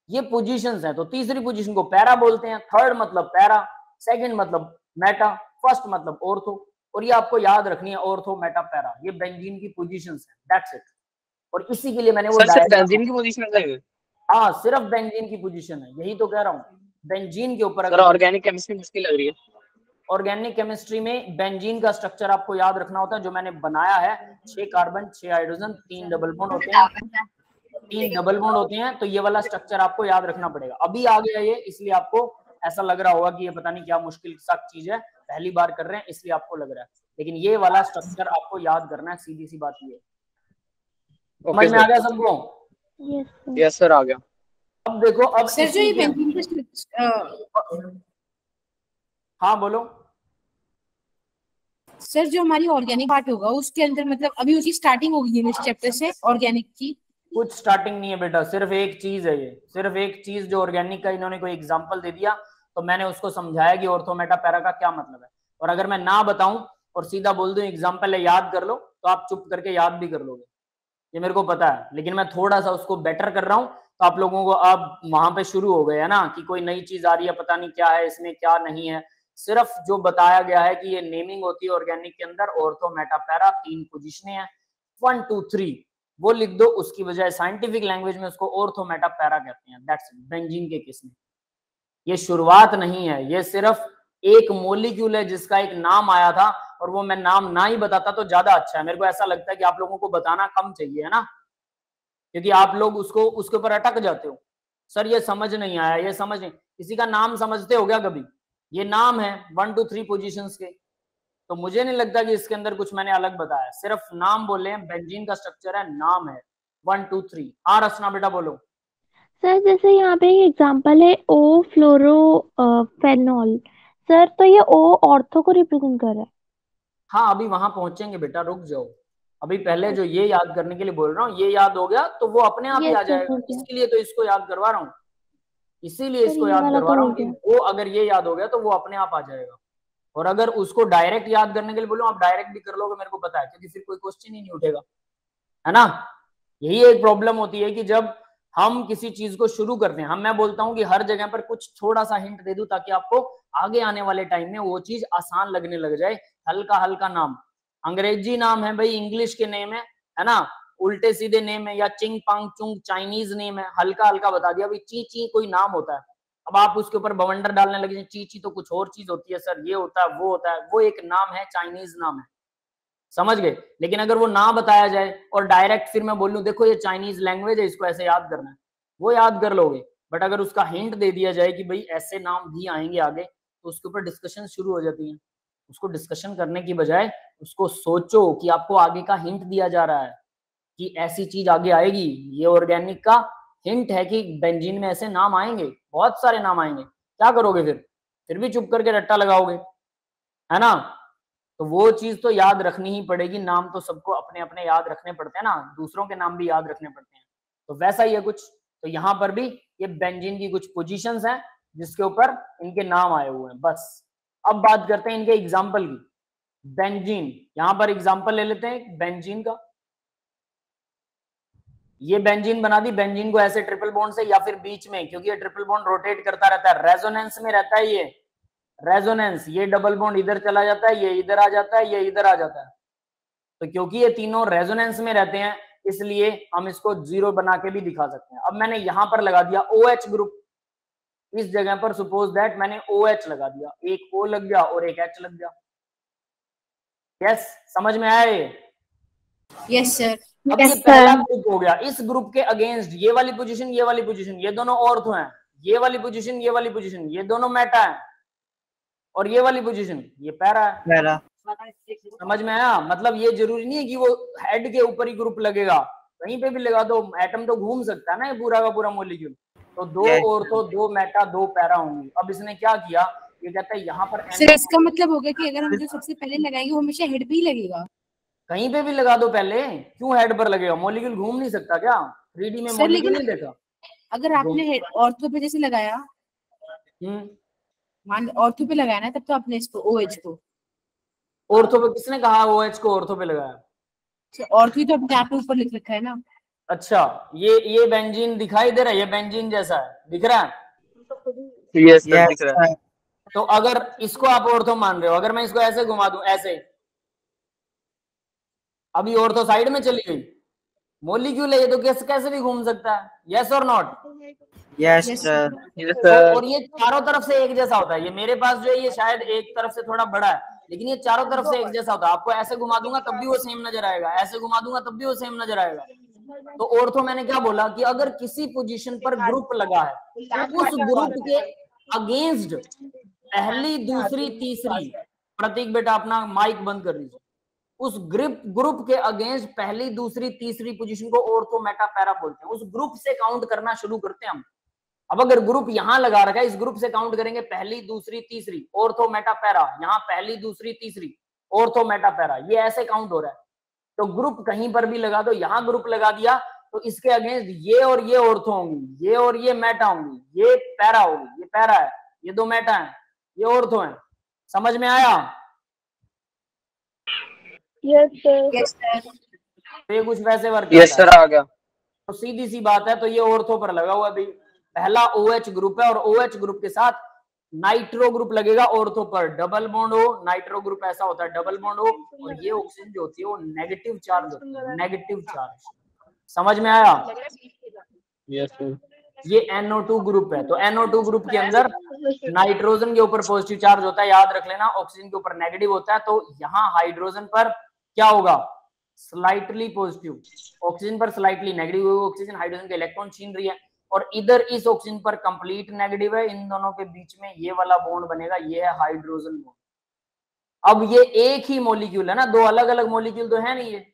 ये पोजीशंस हैं, तो तीसरी पोजीशन को पैरा बोलते हैं, थर्ड मतलब पैरा, सेकंड मतलब मेटा, फर्स्ट मतलब ऑर्थो, और ये आपको याद रखनी है, ऑर्थो, मेटा, पैरा, ये बेंजीन की पोजीशंस हैं, दैट्स इट। और इसी के लिए मैंने वो
बेंजीन की पोजीशन है।
हाँ, सिर्फ बेंजीन की पोजीशन है, यही तो कह रहा हूँ। बेंजीन के ऊपर
अगर ऑर्गेनिक केमिस्ट्री मुश्किल लग रही है,
ऑर्गेनिक केमिस्ट्री में बेंजीन का स्ट्रक्चर आपको याद रखना होता है, जो मैंने बनाया है, 6 कार्बन 6 हाइड्रोजन 3 डबल बॉन्ड होते हैं, 3 डबल बॉन्ड होते हैं, तो ये वाला स्ट्रक्चर आपको याद रखना पड़ेगा। अभी आ गया ये, इसलिए आपको ऐसा लग रहा होगा कि ये पता नहीं क्या मुश्किल सा चीज है, पहली बार कर रहे हैं इसलिए आपको लग रहा है, लेकिन ये वाला स्ट्रक्चर आपको याद करना है, सीधी सी बात ये। समझ में आ गया सबको?
यस सर, आ गया।
अब देखो, अब
सर जो ये बेंजीन
हाँ बोलो
सर, जो हमारी ऑर्गेनिक पार्ट होगा उसके अंदर मतलब अभी उसकी स्टार्टिंग होगी इस चैप्टर से ऑर्गेनिक की?
कुछ स्टार्टिंग नहीं है बेटा, सिर्फ एक चीज है, ये सिर्फ एक चीज जो ऑर्गेनिक का इन्होंने कोई एग्जांपल दे दिया तो मैंने उसको समझाया कि ऑर्थो, मेटा, पैरा का क्या मतलब है, और अगर मैं ना बताऊं और सीधा बोल दूं एग्जांपल है याद कर लो, तो आप चुप करके याद भी कर लोगे, ये मेरे को पता है, लेकिन मैं थोड़ा सा उसको बेटर कर रहा हूँ, तो आप लोगों को अब वहां पे शुरू हो गए है ना कि कोई नई चीज आ रही है, पता नहीं क्या है इसमें क्या नहीं है। सिर्फ जो बताया गया है कि ये नेमिंग होती है ऑर्गेनिक के अंदर, ऑर्थो, मेटा, पैरा 3 पोजीशनें हैं, 1 2 3 वो लिख दो, उसकी बजाय साइंटिफिक लैंग्वेज में उसको ऑर्थो, मेटा, पैरा कहते हैं, दैट्स इट। बेंजीन के केस में ये शुरुआत नहीं है, ये सिर्फ एक मॉलिक्यूल है जिसका एक नाम आया था, और वो मैं नाम ना ही बताता तो ज्यादा अच्छा है। मेरे को ऐसा लगता है कि आप लोगों को बताना कम चाहिए, है ना, क्योंकि आप लोग उसको उसके ऊपर अटक जाते हो, सर ये समझ नहीं आया, ये समझ नहीं, किसी का नाम समझते हो क्या कभी? ये नाम है 1 2 3 पोजीशंस के, तो मुझे नहीं लगता कि इसके अंदर कुछ मैंने अलग बताया, सिर्फ नाम बोले हैं, बेंजीन का स्ट्रक्चर है, नाम है 1 2 3। हाँ रचना बेटा बोलो।
सर जैसे यहाँ पे एक एग्जांपल है ओ फ्लोरोफेनॉल। सर तो ये ओ ऑर्थो को रिप्रेजेंट कर रहा है।
हाँ अभी वहां पहुंचेंगे बेटा, रुक जाओ। अभी पहले जो ये याद करने के लिए बोल रहा हूँ, ये याद हो गया तो वो अपने आप ही
यस
आ
सर,
जाएगा।
हो गया।
इसके लिए तो इसको याद करवा रहा हूँ, इसीलिए
सर
इसको
ये
याद
वाला
करवा
तो
रहा
हो
हूँ कि
गया।
वो अगर ये याद हो गया तो वो अपने आप आ जाएगा। और अगर उसको डायरेक्ट याद करने के लिए बोलूं, आप डायरेक्ट भी कर लोगे, मेरे को पता है, क्योंकि फिर कोई क्वेश्चन ही नहीं उठेगा, है ना। यही एक प्रॉब्लम होती है कि जब हम किसी चीज को शुरू करते हैं, मैं बोलता हूं कि हर जगह पर कुछ थोड़ा सा हिंट दे दूं ताकि आपको आगे आने वाले टाइम में वो चीज आसान लगने लग जाए। हल्का हल्का नाम, अंग्रेजी नाम है भाई, इंग्लिश के नेम है ना, उल्टे सीधे नेम है, या चिंग पांग चुंग चाइनीज नेम है, हल्का हल्का बता दिया भाई। ची ची कोई नाम होता है, अब आप उसके ऊपर बवंडर डालने लगे, ची ची तो कुछ और चीज होती है सर, ये होता है वो होता है, वो एक नाम है, चाइनीज नाम है, समझ गए। लेकिन अगर वो ना बताया जाए और डायरेक्ट फिर मैं बोलूं देखो ये चाइनीज लैंग्वेज है, इसको ऐसे याद करना है, वो याद कर लोगे। बट अगर उसका हिंट दे दिया जाए कि भाई ऐसे नाम भी आएंगे आगे, तो उसके ऊपर डिस्कशन शुरू हो जाती है। उसको डिस्कशन करने की बजाय उसको सोचो कि आपको आगे का हिंट दिया जा रहा है कि ऐसी चीज आगे आएगी। ये ऑर्गेनिक का हिंट है कि बेंजीन में ऐसे नाम आएंगे, बहुत सारे नाम आएंगे। क्या करोगे फिर भी चुप करके रट्टा लगाओगे, है ना। तो वो चीज तो याद रखनी ही पड़ेगी। नाम तो सबको अपने अपने याद रखने पड़ते हैं ना, दूसरों के नाम भी याद रखने पड़ते हैं। तो वैसा ही है कुछ। तो यहाँ पर भी ये बेंजीन की कुछ पोजीशंस हैं जिसके ऊपर इनके नाम आए हुए हैं, बस। अब बात करते हैं इनके एग्जाम्पल की। बेंजीन, यहाँ पर एग्जाम्पल ले लेते हैं बेंजीन का। ये बेंजीन बना दी, बेंजीन को ऐसे ट्रिपल बॉन्ड से या फिर बीच में, क्योंकि ये ट्रिपल बॉन्ड रोटेट करता रहता है, रेजोनेंस में रहता है ये, रेजोनेंस। ये डबल बॉन्ड इधर चला जाता है, ये इधर आ जाता है, ये इधर आ जाता है। तो क्योंकि ये तीनों रेजोनेंस में रहते हैं, इसलिए हम इसको जीरो बना के भी दिखा सकते हैं। अब मैंने यहां पर लगा दिया OH ग्रुप, इस जगह पर सपोज दैट मैंने OH लगा दिया, एक O लग गया और एक H लग गया। यस, समझ में आया ये?
Yes sir.
अब ये पहला ग्रुप हो गया। इस ग्रुप के अगेंस्ट ये वाली पोजीशन, ये वाली पोजीशन, ये दोनों ऑर्थो हैं। ये वाली पोजीशन, ये वाली पोजीशन, ये दोनों मेटा है। और ये वाली पोजीशन, ये पैरा है। समझ में आया? मतलब ये जरूरी नहीं है कि वो हेड के ऊपर ही ग्रुप लगेगा, कहीं पे भी लगा दो, एटम तो घूम सकता है ना, ये पूरा का पूरा मॉलिक्यूल। तो दो ऑर्थो, दो मेटा, दो पैरा होंगी। अब इसने क्या किया, ये कहता है यहाँ पर
सर इसका मतलब हो गया कि अगर हम जो सबसे पहले लगाएंगे वो हमेशा हेड पे ही लगेगा।
कहीं पे भी लगा दो पहले, क्यों हेड पर लगेगा? मॉलिक्यूल घूम नहीं सकता क्या? 3D में मॉलिक्यूल नहीं देखा?
अगर आपने ऑर्थो पे जैसे लगाया, मान ऑर्थो पे लगाया ना, तब तो आपने इसको OH को,
ऑर्थो पे किसने कहा OH को ऑर्थो पे लगाया?
ऑर्थो ही तो अपने आप ऊपर लिख रखा है ना।
अच्छा, ये बेंजीन दिखाई दे रहा है, ये बेंजीन जैसा है, दिख रहा है?
यस सर, दिख रहा है।
तो अगर इसको आप ऑर्थो मान रहे हो, अगर मैं इसको ऐसे घुमा दूं, ऐसे, अभी ऑर्थो साइड में चली गई, मॉलिक्यूल है ये, तो कैसे भी घूम सकता है। यस और नॉट?
Yes sir.
और ये चारों तरफ से एक जैसा होता है। ये मेरे पास जो है ये शायद एक तरफ से थोड़ा बड़ा है, लेकिन ये चारों तरफ से एक जैसा होता है। आपको ऐसे घुमा दूंगा तब भी वो सेम नजर आएगा, ऐसे घुमा दूंगा तब भी वो सेम नजर आएगा। तो ऑर्थो मैंने क्या बोला कि अगर किसी पोजीशन पर ग्रुप लगा है, उस ग्रुप के अगेंस्ट पहली, दूसरी, तीसरी, प्रतीक बेटा अपना माइक बंद कर दीजिए, उस ग्रुप के अगेंस्ट पहली, दूसरी, तीसरी पोजीशन को ऑर्थो, मेटा, पैरा बोलते हैं। उस ग्रुप से काउंट करना शुरू करते हैं हम। अब अगर ग्रुप यहां लगा रखा है, इस ग्रुप से काउंट करेंगे पहली, दूसरी, तीसरी, ऑर्थो, मेटा, पैरा। यहाँ पहली, दूसरी, तीसरी, ऑर्थो, मेटा, पैरा, ये ऐसे काउंट हो रहा है। तो ग्रुप कहीं पर भी लगा दो, यहां ग्रुप लगा दिया तो इसके अगेंस्ट ये और ये ऑर्थो होंगी, ये और ये मेटा होंगी, ये पैरा होगी, ये पैरा है, ये दो मेटा है, ये ऑर्थो है। समझ में आया?
Yes sir.
तो ये कुछ वैसे वर्क
यस सर, आ गया।
तो सीधी सी बात है, तो ये ऑर्थो पर लगा हुआ। अभी पहला OH ग्रुप है और OH ग्रुप के साथ नाइट्रो ग्रुप लगेगा ऑर्थो पर। डबल बॉन्ड हो, नाइट्रो ग्रुप ऐसा होता है, डबल बॉन्ड हो, और ये ऑक्सीजन जो होती है वो नेगेटिव चार्ज होती है, नेगेटिव चार्ज। समझ में आया?
Yes sir.
ये NO2 ग्रुप है। तो NO2 ग्रुप के अंदर नाइट्रोजन के ऊपर पॉजिटिव चार्ज होता है, याद रख लेना, ऑक्सीजन के ऊपर नेगेटिव होता है। तो यहाँ हाइड्रोजन पर क्या होगा? स्लाइटली पॉजिटिव, ऑक्सीजन पर स्लाइटली नेगेटिव। ऑक्सीजन हाइड्रोजन के इलेक्ट्रॉन छीन रही है, और इधर इस ऑक्सीजन पर कंप्लीट नेगेटिव है। इन दोनों के बीच में ये वाला बॉन्ड बनेगा, ये है हाइड्रोजन बॉन्ड। अब ये एक ही मॉलिक्यूल है ना, दो अलग अलग मॉलिक्यूल तो है नहीं ये।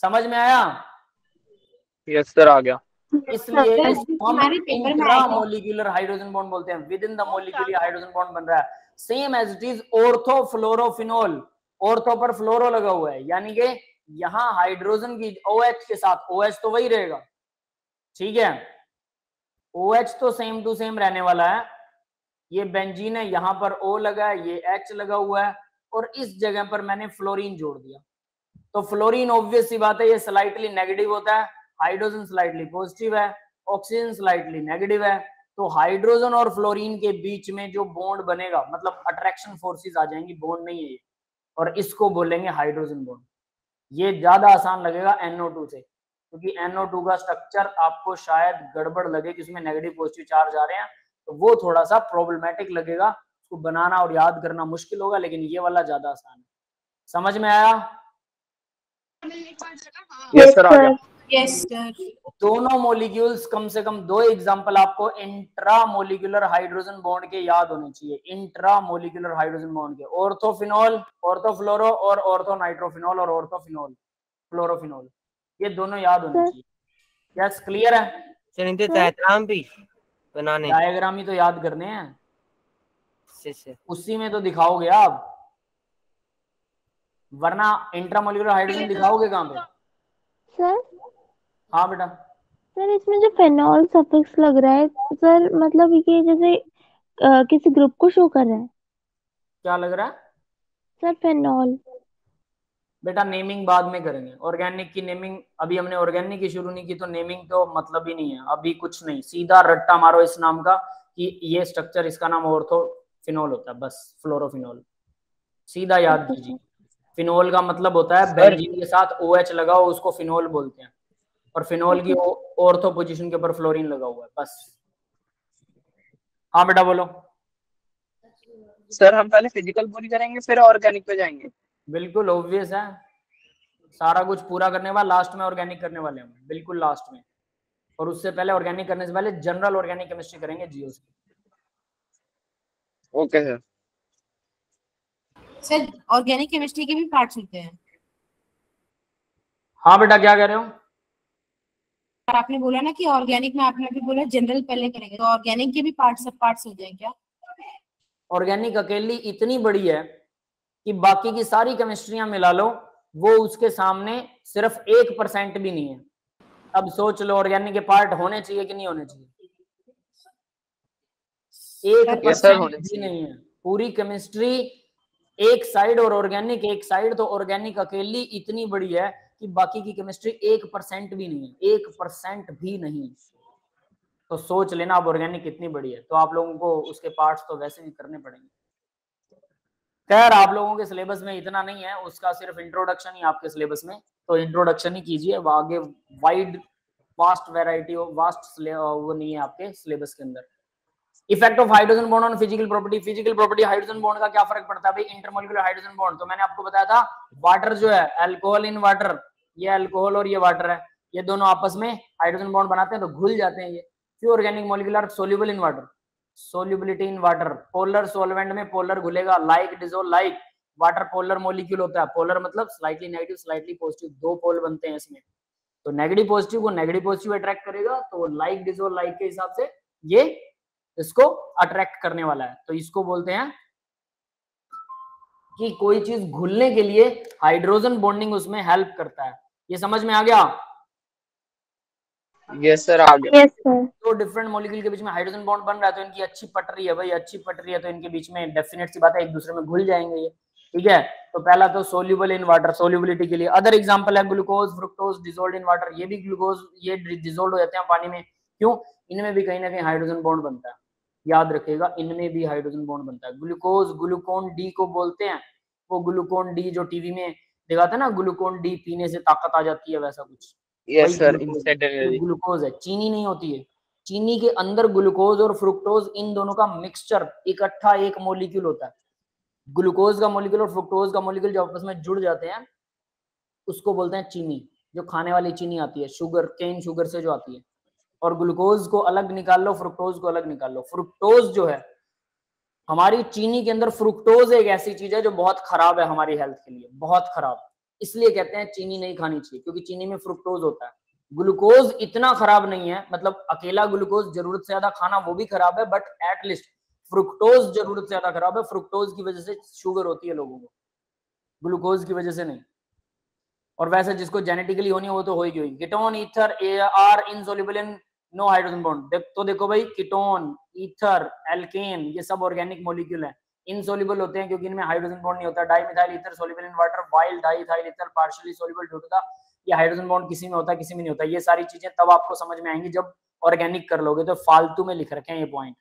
समझ में आया?
यस सर, आ गया।
इसलिए
सर,
इसको हम
हमारे पेपर में
इंट्रा
आएगा।
मोलिकुलर हाइड्रोजन बॉन्ड बोलते हैं। Within the molecule hydrogen bond बन रहा है। Same as it is ortho fluorophenol, ortho पर फ्लोरो लगा हुआ है, यानी कि यहाँ हाइड्रोजन की OH के साथ, OH तो वही रहेगा, ठीक है, OH तो सेम टू सेम रहने वाला है। ये बेंजीन है, यहाँ पर O लगा है, ये H लगा हुआ है, और इस जगह पर मैंने फ्लोरीन जोड़ दिया। तो फ्लोरीन ऑब्वियस सी बात है ये स्लाइटली नेगेटिव होता है, हाइड्रोजन स्लाइटली पॉजिटिव है, ऑक्सीजन स्लाइटली नेगेटिव है। तो हाइड्रोजन और फ्लोरीन के बीच में जो बॉन्ड बनेगा, मतलब अट्रैक्शन फोर्सेस आ जाएंगी, बॉन्ड नहीं है ये, और इसको बोलेंगे हाइड्रोजन बॉन्ड। ये ज्यादा आसान लगेगा NO2 से, क्योंकि NO2 का स्ट्रक्चर आपको शायद गड़बड़ लगे कि उसमें नेगेटिव पॉजिटिव चार्ज आ रहे हैं, तो वो थोड़ा सा प्रॉब्लमेटिक लगेगा, उसको बनाना और याद करना मुश्किल होगा, लेकिन ये वाला ज्यादा आसान है। समझ में आया?
यस सर, आ गया।
Yes sir.
दोनों मॉलिक्यूल्स, कम से कम 2 एग्जांपल आपको इंट्रा मोलिकुलर हाइड्रोजन बॉन्ड के याद होने चाहिए। इंट्रा मोलिकुलर हाइड्रोजन बॉन्ड के ऑर्थोफिनॉल, ऑर्थोफ्लोरो और ऑर्थोनाइट्रोफिनॉल और ऑर्थोफिनॉल फ्लोरोफिनॉल, ये दोनों याद होने चाहिए। यस, क्लियर है?
सर इनके डायग्राम भी बनाने,
डायग्राम ही तो याद करने हैं,
से
उसी में तो दिखाओगे आप, वरना इंट्रामोलिकुलर हाइड्रोजन दिखाओगे कहाँ पे?
सर
हाँ बेटा।
सर इसमें जो फेनॉल सफिक्स लग रहा है सर, मतलब ये जैसे किसी ग्रुप को शो कर रहा है
क्या लग रहा है
सर? फेनॉल
बेटा? नेमिंग बाद में करेंगे, ऑर्गेनिक की नेमिंग अभी हमने ऑर्गेनिक की शुरू नहीं की, तो नेमिंग तो मतलब ही नहीं है, अभी कुछ नहीं, सीधा रट्टा मारो इस नाम का कि ये स्ट्रक्चर, इसका नाम ऑर्थोफिनॉल होता है, बस फ्लोरोफिनॉल, सीधा याद कीजिए। फिनोल का मतलब होता है बेंजीन के साथ OH लगा हो, उसको फिनोल बोलते हैं, और फिनोल की ऑर्थो पोजीशन के ऊपर फ्लोरीन लगा हुआ है, बस। हाँ बेटा बोलो।
सर हम पहले फिजिकल पूरी करेंगे फिर ऑर्गेनिक पे जाएंगे।
बिल्कुल ऑब्वियस है, सारा कुछ पूरा करने के बाद लास्ट में ऑर्गेनिक करने वाले हैं, बिल्कुल लास्ट में, और उससे पहले ऑर्गेनिक करने से पहले जनरल ऑर्गेनिक केमिस्ट्री करेंगे GO से।
Okay sir.
Sir organic chemistry के भी पार्ट्स होते हैं?
हाँ बेटा, क्या कह रहे हो?
आपने बोला ना कि ऑर्गेनिक में, आपने अभी बोला जनरल पहले करेंगे, तो ऑर्गेनिक के भी पार्ट्स, सब पार्ट्स हो जाए क्या?
ऑर्गेनिक अकेली इतनी बड़ी है कि बाकी की सारी केमिस्ट्रियां मिला लो, वो उसके सामने सिर्फ 1% भी नहीं है। अब सोच लो ऑर्गेनिक के पार्ट होने चाहिए कि नहीं होने चाहिए? 1% भी नहीं है। पूरी केमिस्ट्री एक साइड और ऑर्गेनिक एक साइड, तो ऑर्गेनिक अकेली इतनी बड़ी है कि बाकी की केमिस्ट्री 1% भी नहीं है, 1% भी नहीं। तो सोच लेना अब ऑर्गेनिक कितनी बड़ी है। तो आप लोगों को उसके पार्ट्स तो वैसे भी करने पड़ेंगे। खैर आप लोगों के सिलेबस में इतना नहीं है, उसका सिर्फ इंट्रोडक्शन ही आपके सिलेबस में, तो इंट्रोडक्शन ही कीजिए, आगे वाइड वास्ट वैरायटी वास्ट वो नहीं है आपके सिलेबस के अंदर। Effect of hydrogen bond on physical property. Physical property hydrogen bond का क्या फर्क पड़ता है भाई? इंटरमोलिकुलर हाइड्रोजन बॉन्ड, तो मैंने आपको बताया था वाटर जो है, अल्कोहल इन वाटर, ये अल्कोहल और ये वाटर है, ये दोनों आपस में हाइड्रोजन बॉन्ड बनाते हैं तो घुल जाते हैं ये। Few organic molecule soluble in water, solubility in water, polar solvent में पोलर घुलेगा, like dissolve like, water polar molecule होता है, पोलर मतलब slightly negative slightly positive, 2 pole बनते हैं इसमें, तो नेगेटिव पॉजिटिव को नेगेटिव पॉजिटिव अट्रैक्ट करेगा, तो लाइक डिसॉल्व लाइक के हिसाब से ये इसको अट्रैक्ट करने वाला है। तो इसको बोलते हैं कि कोई चीज घुलने के लिए हाइड्रोजन बॉन्डिंग उसमें हेल्प करता है। ये समझ में आ गया?
यस सर, आ गया।
Yes sir.
तो डिफरेंट मॉलिक्यूल के बीच में हाइड्रोजन बॉन्ड बन रहा है, तो इनकी अच्छी पटरी है भाई, अच्छी पटरी है, तो इनके बीच में डेफिनेट सी बात है एक दूसरे में घुल जाएंगे ये, ठीक है। तो पहला तो सोल्यूबल इन वाटर, सोल्यूबिलिटी के लिए। अदर एग्जांपल है glucose, fructose dissolved in water, ये भी ग्लूकोज ये डिसॉल्व हो जाते हैं पानी में, क्यों? इनमें भी कहीं ना कहीं हाइड्रोजन बॉन्ड बनता है, याद रखिएगा, इनमें भी हाइड्रोजन बॉन्ड बनता है। ग्लूकोज ग्लूकोन डी को बोलते हैं, वो ग्लूकोन डी जो टीवी में दिखाता है ना, ग्लूकोन डी पीने से ताकत आ जाती है, वैसा कुछ।
Yes sir, instant energy.
Glucose है, चीनी नहीं होती है। चीनी के अंदर ग्लूकोज और फ्रुक्टोज इन दोनों का मिक्सचर इकट्ठा एक मॉलिक्यूल होता है। ग्लूकोज का मॉलिक्यूल और फ्रुक्टोज का मॉलिक्यूल जब आपस में जुड़ जाते हैं उसको बोलते हैं चीनी, जो खाने वाली चीनी आती है, शुगर, केन शुगर से जो आती है। और ग्लूकोज को अलग निकाल लो, फ्रुक्टोज को अलग निकाल लो। फ्रुक्टोज जो है हमारी चीनी के अंदर, फ्रुक्टोज एक ऐसी चीज है जो बहुत खराब है हमारी हेल्थ के लिए, बहुत खराब, इसलिए कहते हैं चीनी नहीं खानी चाहिए, क्योंकि चीनी में फ्रुक्टोज होता है। ग्लूकोज इतना खराब नहीं है, मतलब अकेला ग्लूकोज जरूरत से ज्यादा खाना वो भी खराब है, बट एटलीस्ट फ्रुक्टोज जरूरत से ज्यादा खराब है। फ्रुक्टोज की वजह से शुगर होती है लोगों को, ग्लूकोज की वजह से नहीं। और वैसे जिसको जेनेटिकली होनी है वो तो होगी। Ketone, ether are insoluble in no hydrogen bond. तो देखो भाई, कीटोन, ईथर, एल्केन, ये सब ऑर्गेनिक मॉलिक्यूल है, इनसोल्युबल होते हैं क्योंकि इनमें हाइड्रोजन बॉन्ड नहीं होता। Dimethyl ether soluble in water, while diethyl ether partially soluble due to the, ये हाइड्रोजन बॉन्ड किसी में होता है किसी में नहीं होता। ये सारी चीजें तब आपको समझ में आएंगी जब ऑर्गेनिक कर लोगे। तो फालतू में लिख रखे हैं ये पॉइंट,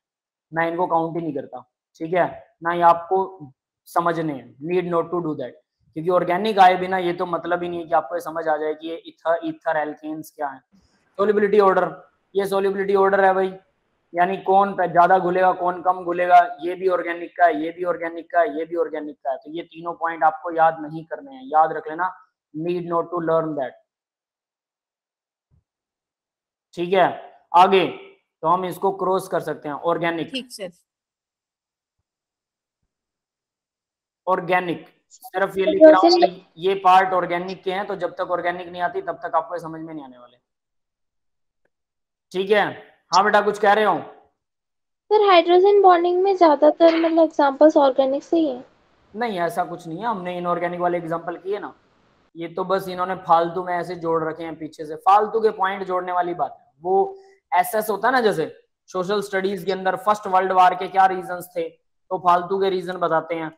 मैं इनको काउंट ही नहीं करता, ठीक है ना, ये आपको समझने हैं, need not to do that, क्योंकि ऑर्गेनिक आए बिना ये तो मतलब ही नहीं है कि आपको ये समझ आ जाए कि ये ईथर एल्केन्स क्या है। सोल्युबिलिटी ऑर्डर, ये सोल्युबिलिटी ऑर्डर है भाई, यानी कौन ज्यादा घुलेगा कौन कम घुलेगा, ये भी ऑर्गेनिक का है, ये भी ऑर्गेनिक का है, ये भी ऑर्गेनिक का है। तो ये तीनों पॉइंट आपको याद नहीं करने हैं, याद रख लेना, need not to learn that, ठीक है। आगे तो हम इसको क्रॉस कर सकते हैं, ऑर्गेनिक,
ठीक सर।
ऑर्गेनिक सिर्फ ये लिख रहा हूं, ये पार्ट ऑर्गेनिक के हैं, तो जब तक ऑर्गेनिक नहीं आती तब तक आपको समझ में नहीं आने वाले, ठीक है। हाँ बेटा कुछ कह रहे हो?
सर हाइड्रोजन बॉन्डिंग में ज्यादातर मतलब एग्जांपल्स ऑर्गेनिक से ही है?
नहीं ऐसा कुछ नहीं है, हमने इनऑर्गेनिक वाले एग्जांपल किए ना, ये तो बस इन्होंने फालतू में ऐसे जोड़ रखे हैं पीछे से, फालतू के पॉइंट जोड़ने वाली बात है। वो एसएस होता है ना, जैसे सोशल स्टडीज के अंदर फर्स्ट वर्ल्ड वार के क्या रीजंस थे, तो फालतू के रीजन बताते हैं।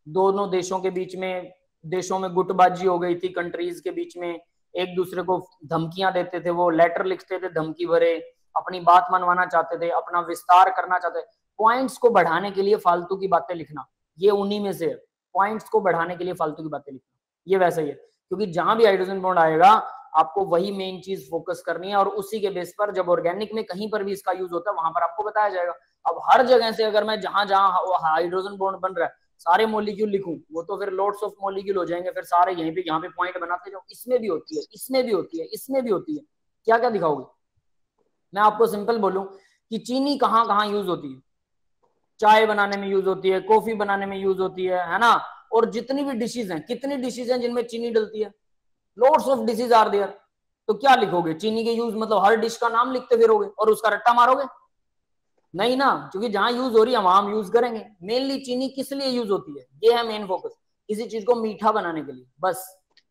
दोनों देशों के बीच में, देशों में गुटबाजी हो गई थी, कंट्रीज के बीच में एक दूसरे को धमकियां देते थे, वो लेटर लिखते थे धमकी भरे, अपनी बात मनवाना चाहते थे, अपना विस्तार करना चाहते थे। पॉइंट्स को बढ़ाने के लिए फालतू की बातें लिखना, ये उन्हीं में से है, पॉइंट्स को बढ़ाने के लिए फालतू की बातें लिखना, ये वैसा ही है। क्योंकि जहां भी हाइड्रोजन बॉन्ड आएगा आपको वही मेन चीज फोकस करनी है, और उसी के बेस पर जब ऑर्गेनिक में कहीं पर भी इसका यूज होता है वहां पर आपको बताया जाएगा। अब हर जगह से अगर मैं जहां जहां हाइड्रोजन बॉन्ड बन रहा है सारे मॉलिक्यूल लिखूं, वो तो फिर लॉट्स ऑफ मॉलिक्यूल हो जाएंगे, फिर सारे यहीं पे यहाँ पे पॉइंट बनाते जाओ, इसमें भी होती है, इसमें भी होती है, इसमें भी होती है, क्या क्या दिखाओगे? मैं आपको सिंपल बोलूं कि चीनी कहाँ कहाँ यूज होती है, चाय बनाने में यूज होती है, कॉफी बनाने में यूज होती है ना, और जितनी भी डिशेज हैं, कितनी डिशेज हैं जिनमें चीनी डलती है, lots of dishes are there. तो क्या लिखोगे? चीनी के यूज मतलब हर डिश का नाम लिखते फिरोगे और उसका रट्टा मारोगे? नहीं ना, क्योंकि जहां यूज हो रही है वहां हम यूज करेंगे। मेनली चीनी किस लिए यूज होती है, ये है मेन फोकस, किसी चीज को मीठा बनाने के लिए, बस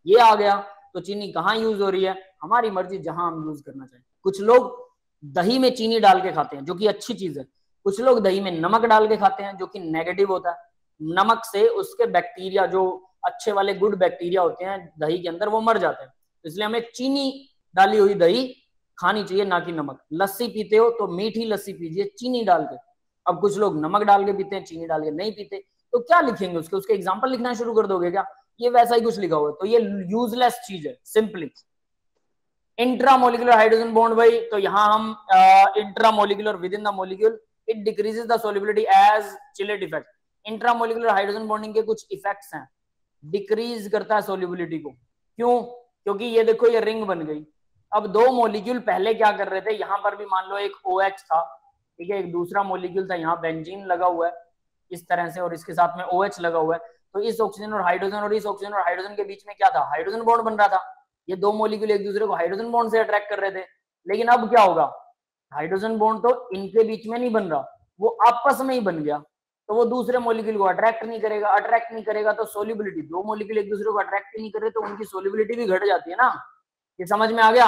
ये आ गया। तो चीनी कहाँ यूज हो रही है, हमारी मर्जी जहां हम यूज करना चाहें। कुछ लोग दही में चीनी डाल के खाते हैं जो कि अच्छी चीज है, कुछ लोग दही में नमक डाल के खाते हैं जो कि नेगेटिव होता है। नमक से उसके बैक्टीरिया, जो अच्छे वाले गुड बैक्टीरिया होते हैं दही के अंदर, वो मर जाते हैं। इसलिए हमें चीनी डाली हुई दही खानी चाहिए, ना कि नमक। लस्सी पीते हो तो मीठी लस्सी पीजिए चीनी डाल के। अब कुछ लोग नमक डाल के पीते हैं, चीनी डाल के नहीं पीते, तो क्या लिखेंगे उसके एग्जाम्पल लिखना शुरू कर दोगे क्या? ये वैसा ही कुछ लिखा हुआ है, तो ये यूजलेस चीज है सिंपली। इंट्रामोलिकुलर हाइड्रोजन बॉन्ड भाई, तो यहाँ हम intramolecular within the molecule, it decreases the solubility as chelate effect. Intramolecular hydrogen bonding के कुछ इफेक्ट्स हैं, डिक्रीज करता है सोल्युबिलिटी को। क्यों? क्योंकि ये देखो ये रिंग बन गई। अब दो मॉलिक्यूल पहले क्या कर रहे थे, यहां पर भी मान लो एक OH था, ठीक है, एक दूसरा मॉलिक्यूल था, यहाँ बेंजीन लगा हुआ है इस तरह से, और इसके साथ में OH लगा हुआ है। तो इस ऑक्सीजन और हाइड्रोजन और इस ऑक्सीजन और हाइड्रोजन के बीच में क्या था, हाइड्रोजन बॉन्ड बन रहा था। ये दो मॉलिक्यूल एक दूसरे को हाइड्रोजन बॉन्ड से अट्रैक्ट कर रहे थे। लेकिन अब क्या होगा, हाइड्रोजन बॉन्ड तो इनके बीच में नहीं बन रहा, वो आपस में ही बन गया, तो वो दूसरे मॉलिक्यूल को अट्रैक्ट नहीं करेगा। अट्रैक्ट नहीं करेगा तो सोल्युबिलिटी, दो मॉलिक्यूल एक दूसरे को अट्रैक्ट नहीं कर रहे तो उनकी सोल्युबिलिटी भी घट जाती है ना। ये समझ में आ गया?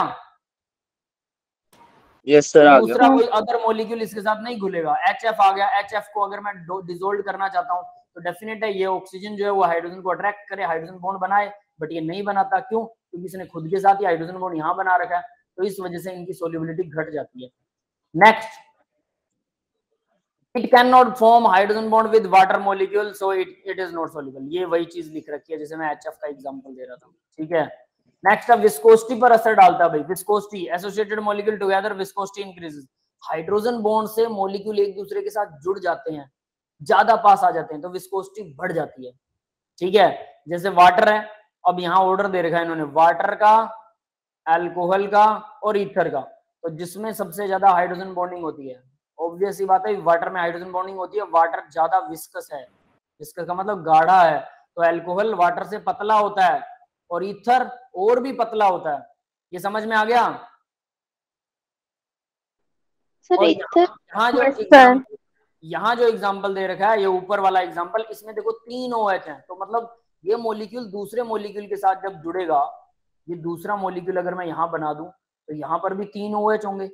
यस सर, आ गया।
दूसरा कोई अदर मॉलिक्यूल इसके साथ नहीं घुलेगा। HF आ गया, HF को अगर मैं डिसोल्व करना चाहता हूँ तो डेफिनेट है ये ऑक्सीजन जो है वो हाइड्रोजन को अट्रैक्ट करे, हाइड्रोजन बॉन्ड बनाए, बट ये नहीं बनाता। क्यों? क्योंकि इसने खुद के साथ ही हाइड्रोजन बॉन्ड यहाँ बना रखा है, तो इस वजह से इनकी सोल्युबिलिटी घट जाती है। Next, it can not form hydrogen bond with water molecule, so it is not soluble. ये वही चीज लिख रखी है जैसे मैं HF का एग्जांपल दे रहा था, ठीक है। नेक्स्ट अब विस्कोसिटी पर असर डालता है भाई। Viscosity, associated molecule together viscosity increases. Hydrogen bond से मॉलिक्यूल एक दूसरे के साथ जुड़ जाते हैं, ज्यादा पास आ जाते हैं, तो विस्कोसिटी बढ़ जाती है, ठीक है। जैसे वाटर है, अब यहाँ ऑर्डर दे रखा है इन्होंने, वाटर का, अल्कोहल का और ईथर का, तो जिसमें सबसे ज्यादा हाइड्रोजन बॉन्डिंग होती है, ऑब्वियस ही बात है वाटर में हाइड्रोजन बॉन्डिंग होती है। वाटर ज्यादा विस्कस है, विस्कस का मतलब गाढ़ा है, तो अल्कोहल वाटर से पतला होता है और ईथर और भी पतला होता है। ये समझ में आ गया?
सर
और
इथर
यहाँ जो एग्जाम्पल दे रखा है, ये ऊपर वाला एग्जाम्पल, इसमें देखो 3 OH है, तो मतलब ये मॉलिक्यूल दूसरे मॉलिक्यूल के साथ जब जुड़ेगा, ये दूसरा मॉलिक्यूल अगर मैं यहाँ बना दूं तो यहाँ पर भी 3 OH होंगे,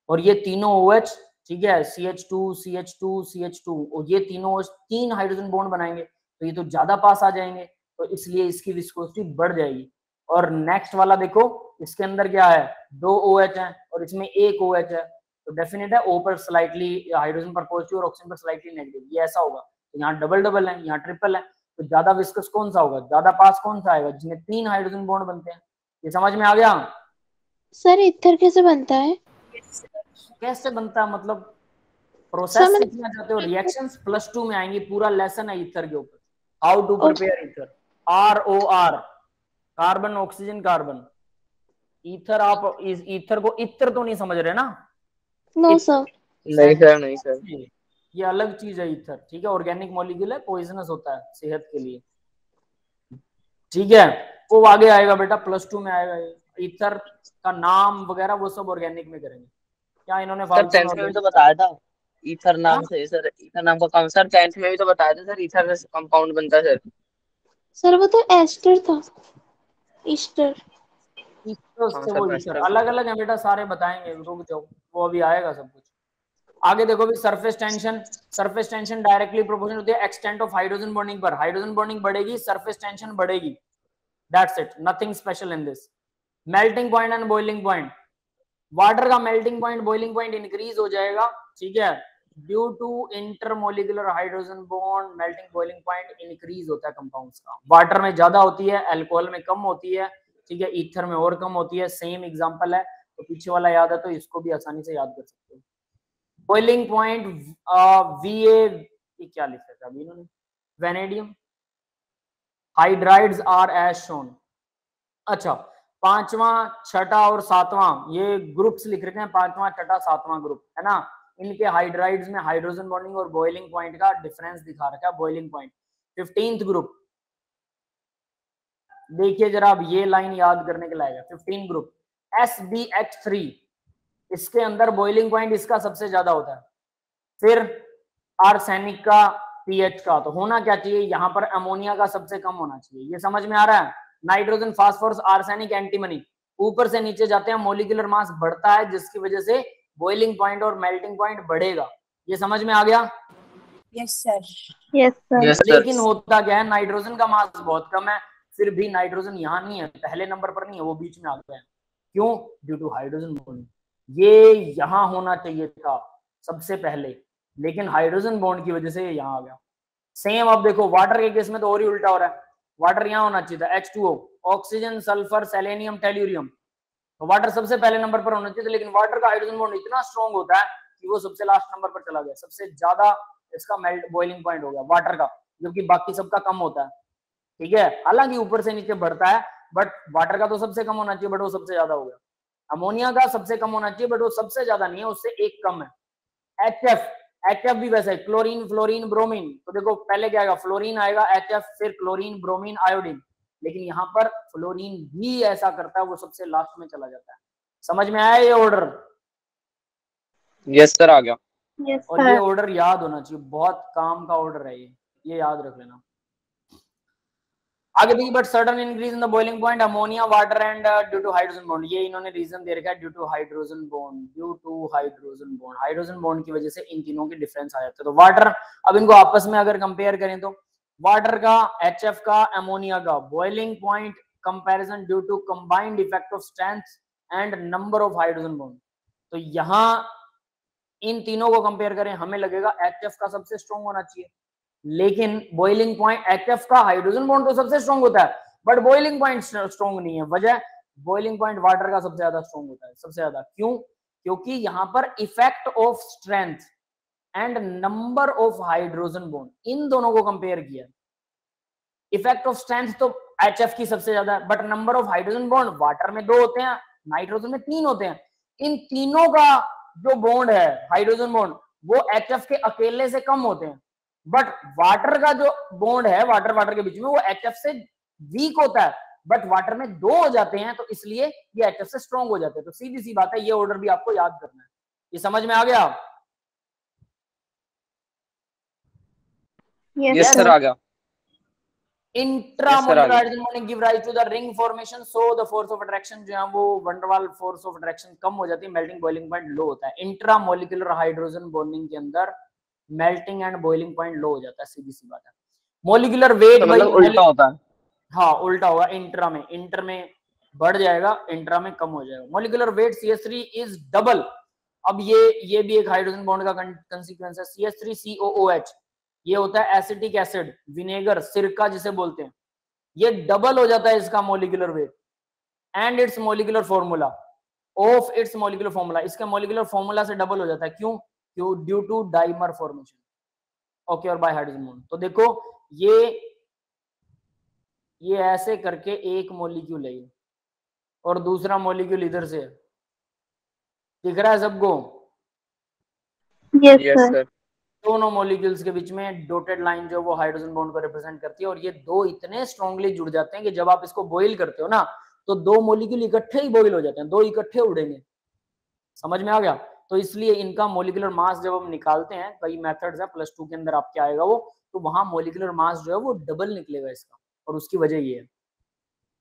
और ये तीनों OH, ठीक है, CH2 CH2 CH2, और ये तीनों OH 3 हाइड्रोजन बॉन्ड बनाएंगे, तो ये तो ज्यादा पास आ जाएंगे, तो इसलिए इसकी विस्कोसिटी बढ़ जाएगी। और नेक्स्ट वाला देखो, इसके अंदर क्या है, 2 OH है और इसमें 1 OH है, तो डेफिनेट है O पर स्लाइटली हाइड्रोजन पर पॉजिटिव और ऑक्सीजन पर स्लाइटली नेगेटिव, ये ऐसा होगा। तो यहाँ डबल डबल है, यहाँ ट्रिपल है, तो ज्यादा विस्कस कौन सा होगा, ज्यादा पास कौन सा आएगा, जिसमें 3 हाइड्रोजन बॉन्ड बनते हैं। ये समझ में आ गया?
सर इथर कैसे बनता है?
कैसे बनता है मतलब प्रोसेस सीखना चाहते हो, रिएक्शंस +2 में आएंगी, पूरा लेसन है ईथर के ऊपर, how to prepare ether, ROR, carbon oxygen carbon. Ether, आप इस ईथर को इत्र तो नहीं समझ रहे ना?
No sir.
नहीं सर, नहीं सर,
ये अलग चीज है ईथर, ठीक है, ऑर्गेनिक मॉलिक्यूल है, पॉइजनस होता है सेहत के लिए, ठीक है, वो आगे आएगा बेटा, +2 में आएगा। ये ईथर का नाम वगैरह वो सब ऑर्गेनिक में करेंगे, क्या इन्होंने
सर 10th में भी तो बताया था ईथर नाम से, सर ईथर नाम का काम, सर 10th में भी तो बताया था सर, ईथर से कंपाउंड बनता है सर।
सर वो तो एस्टर था, ईस्टर।
से वो ईथर अलग अलग है बेटा, सारे बताएंगे, रुक जाओ, वो अभी आएगा सब कुछ। आगे देखो भी, सरफेस टेंशन डायरेक्टली प्रोपोर्शनल होती है एक्सटेंट ऑफ हाइड्रोजन बॉन्डिंग पर, हाइड्रोजन बॉन्डिंग बढ़ेगी, सरफेस टेंशन बढ़ेगी, that's it, nothing special in this. Melting point and boiling point, water का melting point boiling point increase हो जाएगा, ठीक है, due to intermolecular hydrogen bond, melting boiling point increase होता है कंपाउंड्स का, वाटर में ज्यादा होती है, अल्कोहल में कम होती है, ठीक है, ईथर में और कम होती है, सेम एग्जांपल है, तो पीछे वाला याद है तो इसको भी आसानी से याद कर सकते हो। बॉइलिंग पॉइंट VA, क्या लिखा था अभी इन्होंने, vanadium, hydrides are as shown. अच्छा, 5वां 6वां और 7वां ये ग्रुप्स लिख रखे हैं, 5वां 6वां 7वां ग्रुप है ना, इनके हाइड्राइड्स में हाइड्रोजन बॉन्डिंग और बॉइलिंग पॉइंट का डिफरेंस दिखा रखा है, बॉइलिंग पॉइंट। 15th ग्रुप देखिए जरा, अब ये लाइन याद करने के लायक है, 15 ग्रुप SBH3, इसके अंदर बॉइलिंग पॉइंट इसका सबसे ज्यादा होता है, फिर आर्सेनिक का, पीएच का, तो होना क्या चाहिए यहाँ पर, अमोनिया का सबसे कम होना चाहिए, ये समझ में आ रहा है। नाइट्रोजन, फास्फोरस, आर्सेनिक, एंटीमनी, ऊपर से नीचे जाते हैं, मोलिकुलर मास बढ़ता है, जिसकी वजह से बॉइलिंग पॉइंट और मेल्टिंग पॉइंट बढ़ेगा, ये समझ में आ गया?
Yes sir.
Yes sir.
लेकिन होता क्या है, नाइट्रोजन का मास बहुत कम है, फिर भी नाइट्रोजन यहाँ नहीं है, पहले नंबर पर नहीं है, वो बीच में आ गया है, क्यों? ड्यू टू हाइड्रोजन बॉन्ड, ये यहाँ होना चाहिए था सबसे पहले, लेकिन हाइड्रोजन बॉन्ड की वजह से ये यहाँ आ गया। सेम अब देखो, वाटर के केस में तो और ही उल्टा हो रहा है, वाटर यहाँ होना चाहिए था H2O, oxygen, sulphur, selenium, tellurium, तो वाटर सबसे पहले नंबर पर होना चाहिए था, लेकिन वाटर का हाइड्रोजन बॉन्ड इतना स्ट्रॉन्ग होता है कि वो सबसे लास्ट नंबर पर चला गया, सबसे ज्यादा इसका मेल्ट बॉइलिंग पॉइंट हो गया वाटर का, जबकि बाकी सबका कम होता है, ठीक है, हालांकि ऊपर से नीचे बढ़ता है, बट वाटर का तो सबसे कम होना चाहिए, बट वो सबसे ज्यादा हो गया। अमोनिया का सबसे कम होना चाहिए, बट वो सबसे ज्यादा नहीं है, उससे एक कम है। HF भी वैसे है, क्लोरीन, फ्लोरीन, ब्रोमीन, तो देखो पहले क्या आएगा, फ्लोरीन आएगा, HF, फिर क्लोरीन, ब्रोमीन, आयोडीन, लेकिन यहाँ पर फ्लोरीन भी ऐसा करता है, वो सबसे लास्ट में चला जाता है। समझ में आया ये ऑर्डर?
यस सर, आ गया।
यस
और ये
सर।
ऑर्डर याद होना चाहिए, बहुत काम का ऑर्डर है ये याद रख लेना। आगे देखिए, but sudden increase in the boiling point, ammonia, water and due to hydrogen bond, ये इन्होंने रीजन दे रखा है, due to hydrogen bond, due to hydrogen bond, hydrogen bond की वजह से इन तीनों के डिफरेंस आ जाते हैं। तो वाटर, अब इनको आपस में अगर कंपेयर करें तो वाटर का, HF का, अमोनिया का, boiling point comparison due to combined effect of strength and number of hydrogen bond, तो यहाँ इन तीनों को कंपेयर करें, हमें लगेगा HF का सबसे स्ट्रॉन्ग होना चाहिए, लेकिन बॉइलिंग पॉइंट, HF का हाइड्रोजन बॉन्ड तो सबसे स्ट्रॉन्ग होता है, बट बॉइलिंग पॉइंट स्ट्रॉन्ग नहीं है, वजह बॉइलिंग पॉइंट वाटर का सबसे ज्यादा स्ट्रॉन्ग होता है, सबसे ज्यादा, क्यों? क्योंकि यहाँ पर effect of strength and number of hydrogen bond, इन दोनों को कंपेयर किया। इफेक्ट ऑफ स्ट्रेंथ तो HF की सबसे ज्यादा है, but number of hydrogen bond water में 2 होते हैं, नाइट्रोजन में 3 होते हैं, इन तीनों का जो बॉन्ड है हाइड्रोजन बॉन्ड, वो HF के अकेले से कम होते हैं, बट वाटर का जो बॉन्ड है वाटर के बीच में, वो HF से वीक होता है, बट वाटर में 2 हो जाते हैं, तो इसलिए ये HF से स्ट्रॉन्ग हो जाते हैं। तो सीधी सी बात है, ये ऑर्डर भी आपको याद करना है। ये समझ में आ गया?
यस सर आ गया।
Intramolecular hydrogen bonding give rise to the ring formation, so the force of attraction जो है वो वंडरवाल फोर्स ऑफ अट्रैक्शन कम हो जाती है, मेल्टिंग बॉइलिंग पॉइंट लो होता है। इंट्रामोलिकुलर हाइड्रोजन बॉन्डिंग के अंदर मेल्टिंग एंड बॉइलिंग पॉइंट लो हो जाता है, सीधी सी बात है। मोलिकुलर वेट
तो मतलब उल्टा होता है।
हाँ उल्टा होगा, इंटर में बढ़ जाएगा, इंट्रा में कम हो जाएगा। Molecular weight CH3 is double. अब ये भी एक हाइड्रोजन बॉन्ड का कंसीक्वेंस है। CH3COOH ये होता है एसिटिक एसिड, विनेगर, सिरका जिसे बोलते हैं, ये डबल हो जाता है इसका molecular weight and its molecular formula of its molecular formula, इसके मोलिकुलर फॉर्मूला से डबल हो जाता है। क्यों? Due to dimer formation okay और बाय हाइड्रोजन बॉन्ड। तो देखो ये ऐसे करके एक मॉलिक्यूल है और दूसरा मॉलिक्यूल इधर से दिख रहा है सबको?
Yes
yes
sir.
सर।
दोनों मॉलिक्यूल्स के बीच में डॉटेड लाइन जो वो हाइड्रोजन बॉन्ड को रिप्रेजेंट करती है और ये दो इतने स्ट्रांगली जुड़ जाते हैं कि जब आप इसको बॉईल करते हो ना तो दो मॉलिक्यूल इकट्ठे ही बॉईल हो जाते हैं, दो इकट्ठे उड़ेंगे। समझ में आ गया? तो इसलिए इनका मॉलिक्यूलर मास जब हम निकालते हैं, कई मेथड्स है, +2 के अंदर आपके आएगा वो, तो वहां मॉलिक्यूलर मास जो है वो डबल निकलेगा इसका, और उसकी वजह ये है।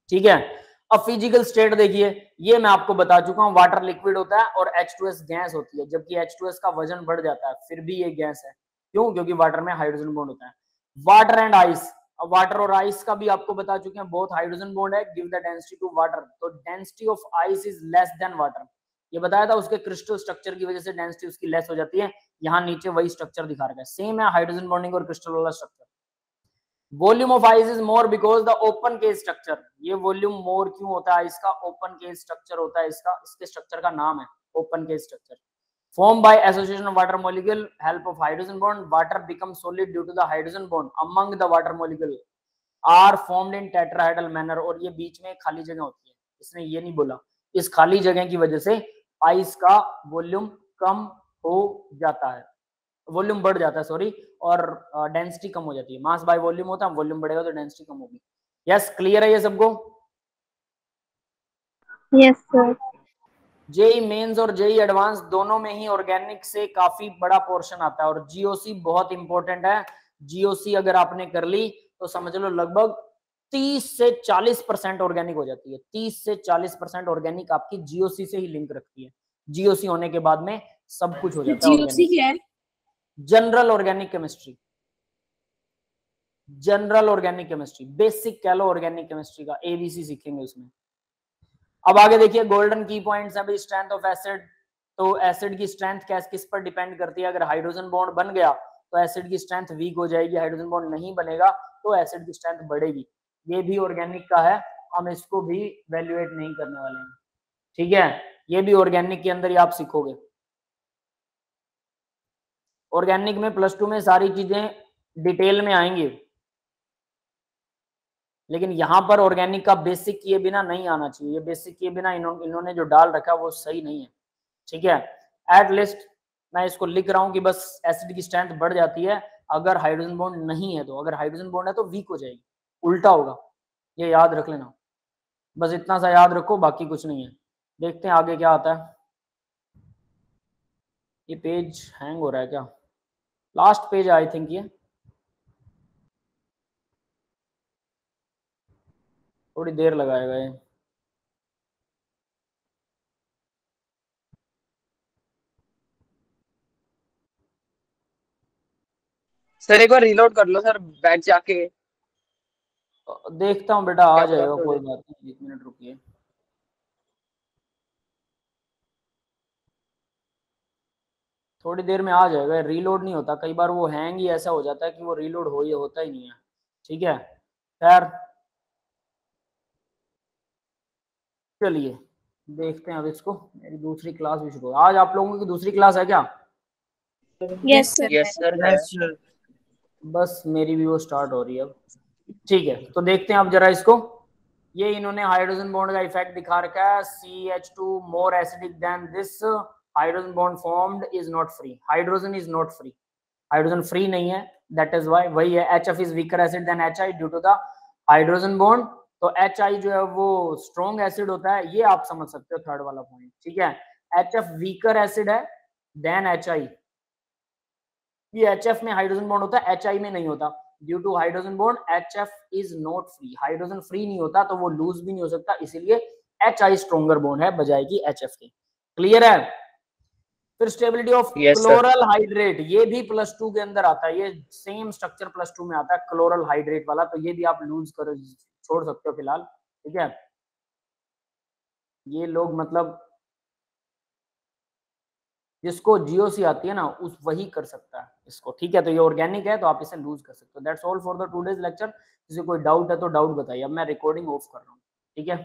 ठीक है, अब फिजिकल स्टेट देखिए, ये मैं आपको बता चुका हूं, वाटर लिक्विड होता है और H2S गैस होती है, जबकि H2S का वजन बढ़ जाता है, फिर भी ये गैस है। क्यों? क्योंकि वाटर में हाइड्रोजन बॉन्ड होता है। वाटर एंड आइस, अब वाटर और आइस का भी आपको बता चुके हैं, बहुत हाइड्रोजन बॉन्ड है, give the density to water, तो density of ice is less than water, ये बताया था, उसके क्रिस्टल स्ट्रक्चर की वजह से डेंसिटी उसकी लेस हो जाती है। यहाँ नीचे वही स्ट्रक्चर दिखा रखा है, सेम है हाइड्रोजन बॉन्डिंग और क्रिस्टल वाला structure. Volume of ice is more because the open case structure, ये वॉल्यूम मोर क्यों होता है इसका? ओपन केस स्ट्रक्चर होता है इसका, इसके स्ट्रक्चर का नाम है open case structure. Formed by association of water molecule, help of hydrogen bond, water becomes solid due to the hydrogen bond among the water molecule are formed in tetrahedral manner, और ये बीच में खाली जगह होती है, इसने ये नहीं बोला, इस खाली जगह की वजह से आइस का वॉल्यूम कम हो जाता है, वॉल्यूम बढ़ जाता है सॉरी, और डेंसिटी कम हो जाती है। मास बाय वॉल्यूम होता है, वॉल्यूम बढ़ेगा तो डेंसिटी कम होगी। यस, क्लियर है ये सबको?
Yes sir.
जेई मेंस और जेई एडवांस दोनों में ही ऑर्गेनिक से काफी बड़ा पोर्शन आता है, और जीओसी बहुत इंपॉर्टेंट है। जीओसी अगर आपने कर ली तो समझ लो लगभग 30 से 40% ऑर्गेनिक हो जाती है। 30 से 40% ऑर्गेनिक आपकी जीओसी से ही लिंक रखती है। जीओसी होने के बाद में सब कुछ हो जाता है।
जीओसी क्या है?
General organic chemistry, general organic chemistry, basic कह लो ऑर्गेनिक केमिस्ट्री का, एबीसी सीखेंगे उसमें। अब आगे देखिए, गोल्डन की पॉइंट्स है भाई, स्ट्रेंथ ऑफ एसिड, तो एसिड की स्ट्रेंथ किस पर डिपेंड करती है? अगर हाइड्रोजन बॉन्ड बन गया तो एसिड की स्ट्रेंथ वीक हो जाएगी, हाइड्रोजन बॉन्ड नहीं बनेगा तो एसिड की स्ट्रेंथ बढ़ेगी। ये भी ऑर्गेनिक का है, हम इसको भी वैल्यूएट नहीं करने वाले हैं, ठीक है? ये भी ऑर्गेनिक के अंदर ही आप सीखोगे। ऑर्गेनिक में +2 में सारी चीजें डिटेल में आएंगी, लेकिन यहाँ पर ऑर्गेनिक का बेसिक किए बिना नहीं आना चाहिए। ये बेसिक किए बिना इन्होंने जो डाल रखा है वो सही नहीं है, ठीक है? एट लीस्ट मैं इसको लिख रहा हूँ कि बस एसिड की स्ट्रेंथ बढ़ जाती है अगर हाइड्रोजन बॉन्ड नहीं है, तो अगर हाइड्रोजन बॉन्ड है तो वीक हो जाएगी, उल्टा होगा, ये याद रख लेना। बस इतना सा याद रखो, बाकी कुछ नहीं है। देखते हैं आगे क्या आता है। ये पेज हैंग हो रहा है क्या? लास्ट पेज आई थिंक, ये थोड़ी देर लगाएगा ये।
सर एक बार रीलोड कर लो सर, बैक जाके
देखता हूँ बेटा, आ जाएगा, कोई बात नहीं, 1 मिनट रुकिए। थोड़ी देर में आ जाएगा, रीलोड नहीं होता, कई बार वो हैंग ही ऐसा हो जाता है कि वो रीलोड होता ही नहीं है, ठीक है? खैर चलिए देखते हैं अब इसको। मेरी दूसरी क्लास भी शुरू, आज आप लोगों की दूसरी क्लास है क्या?
Yes sir.
Yes sir.
बस मेरी भी वो स्टार्ट हो रही है अब, ठीक है? तो देखते हैं अब जरा इसको। ये इन्होंने हाइड्रोजन बॉन्ड का इफेक्ट दिखा रखा है, CH2 more acidic than this, hydrogen bond formed is not free, hydrogen is not free, hydrogen free नहीं है, दैट इज व्हाई, वही है HF is weaker acid than HI due to the hydrogen bond. तो HI जो है वो strong acid होता है, ये आप समझ सकते हो, थर्ड वाला पॉइंट, ठीक है? HF वीकर एसिड है देन HI। ये HF में हाइड्रोजन बॉन्ड होता है, HI में नहीं होता। Due to hydrogen bond HF is not free, hydrogen free नहीं होता तो वो लूज भी नहीं हो सकता, इसीलिए HI स्ट्रॉन्गर बॉन्ड है बजाय की HF के। क्लियर है? फिर स्टेबिलिटी ऑफ क्लोरल हाइड्रेट, ये भी +2 के अंदर आता है, ये सेम स्ट्रक्चर +2 में आता है क्लोरल हाइड्रेट वाला, तो ये भी आप लूज कर छोड़ सकते हो फिलहाल, ठीक है। ये लोग मतलब जिसको GOC आती है ना उस वही कर सकता है इसको, ठीक है। तो ये ऑर्गेनिक है तो आप इसे लूज कर सकते हो। That's all for the today's lecture. किसी कोई डाउट है तो डाउट बताइए। अब मैं रिकॉर्डिंग ऑफ कर रहा हूँ, ठीक है।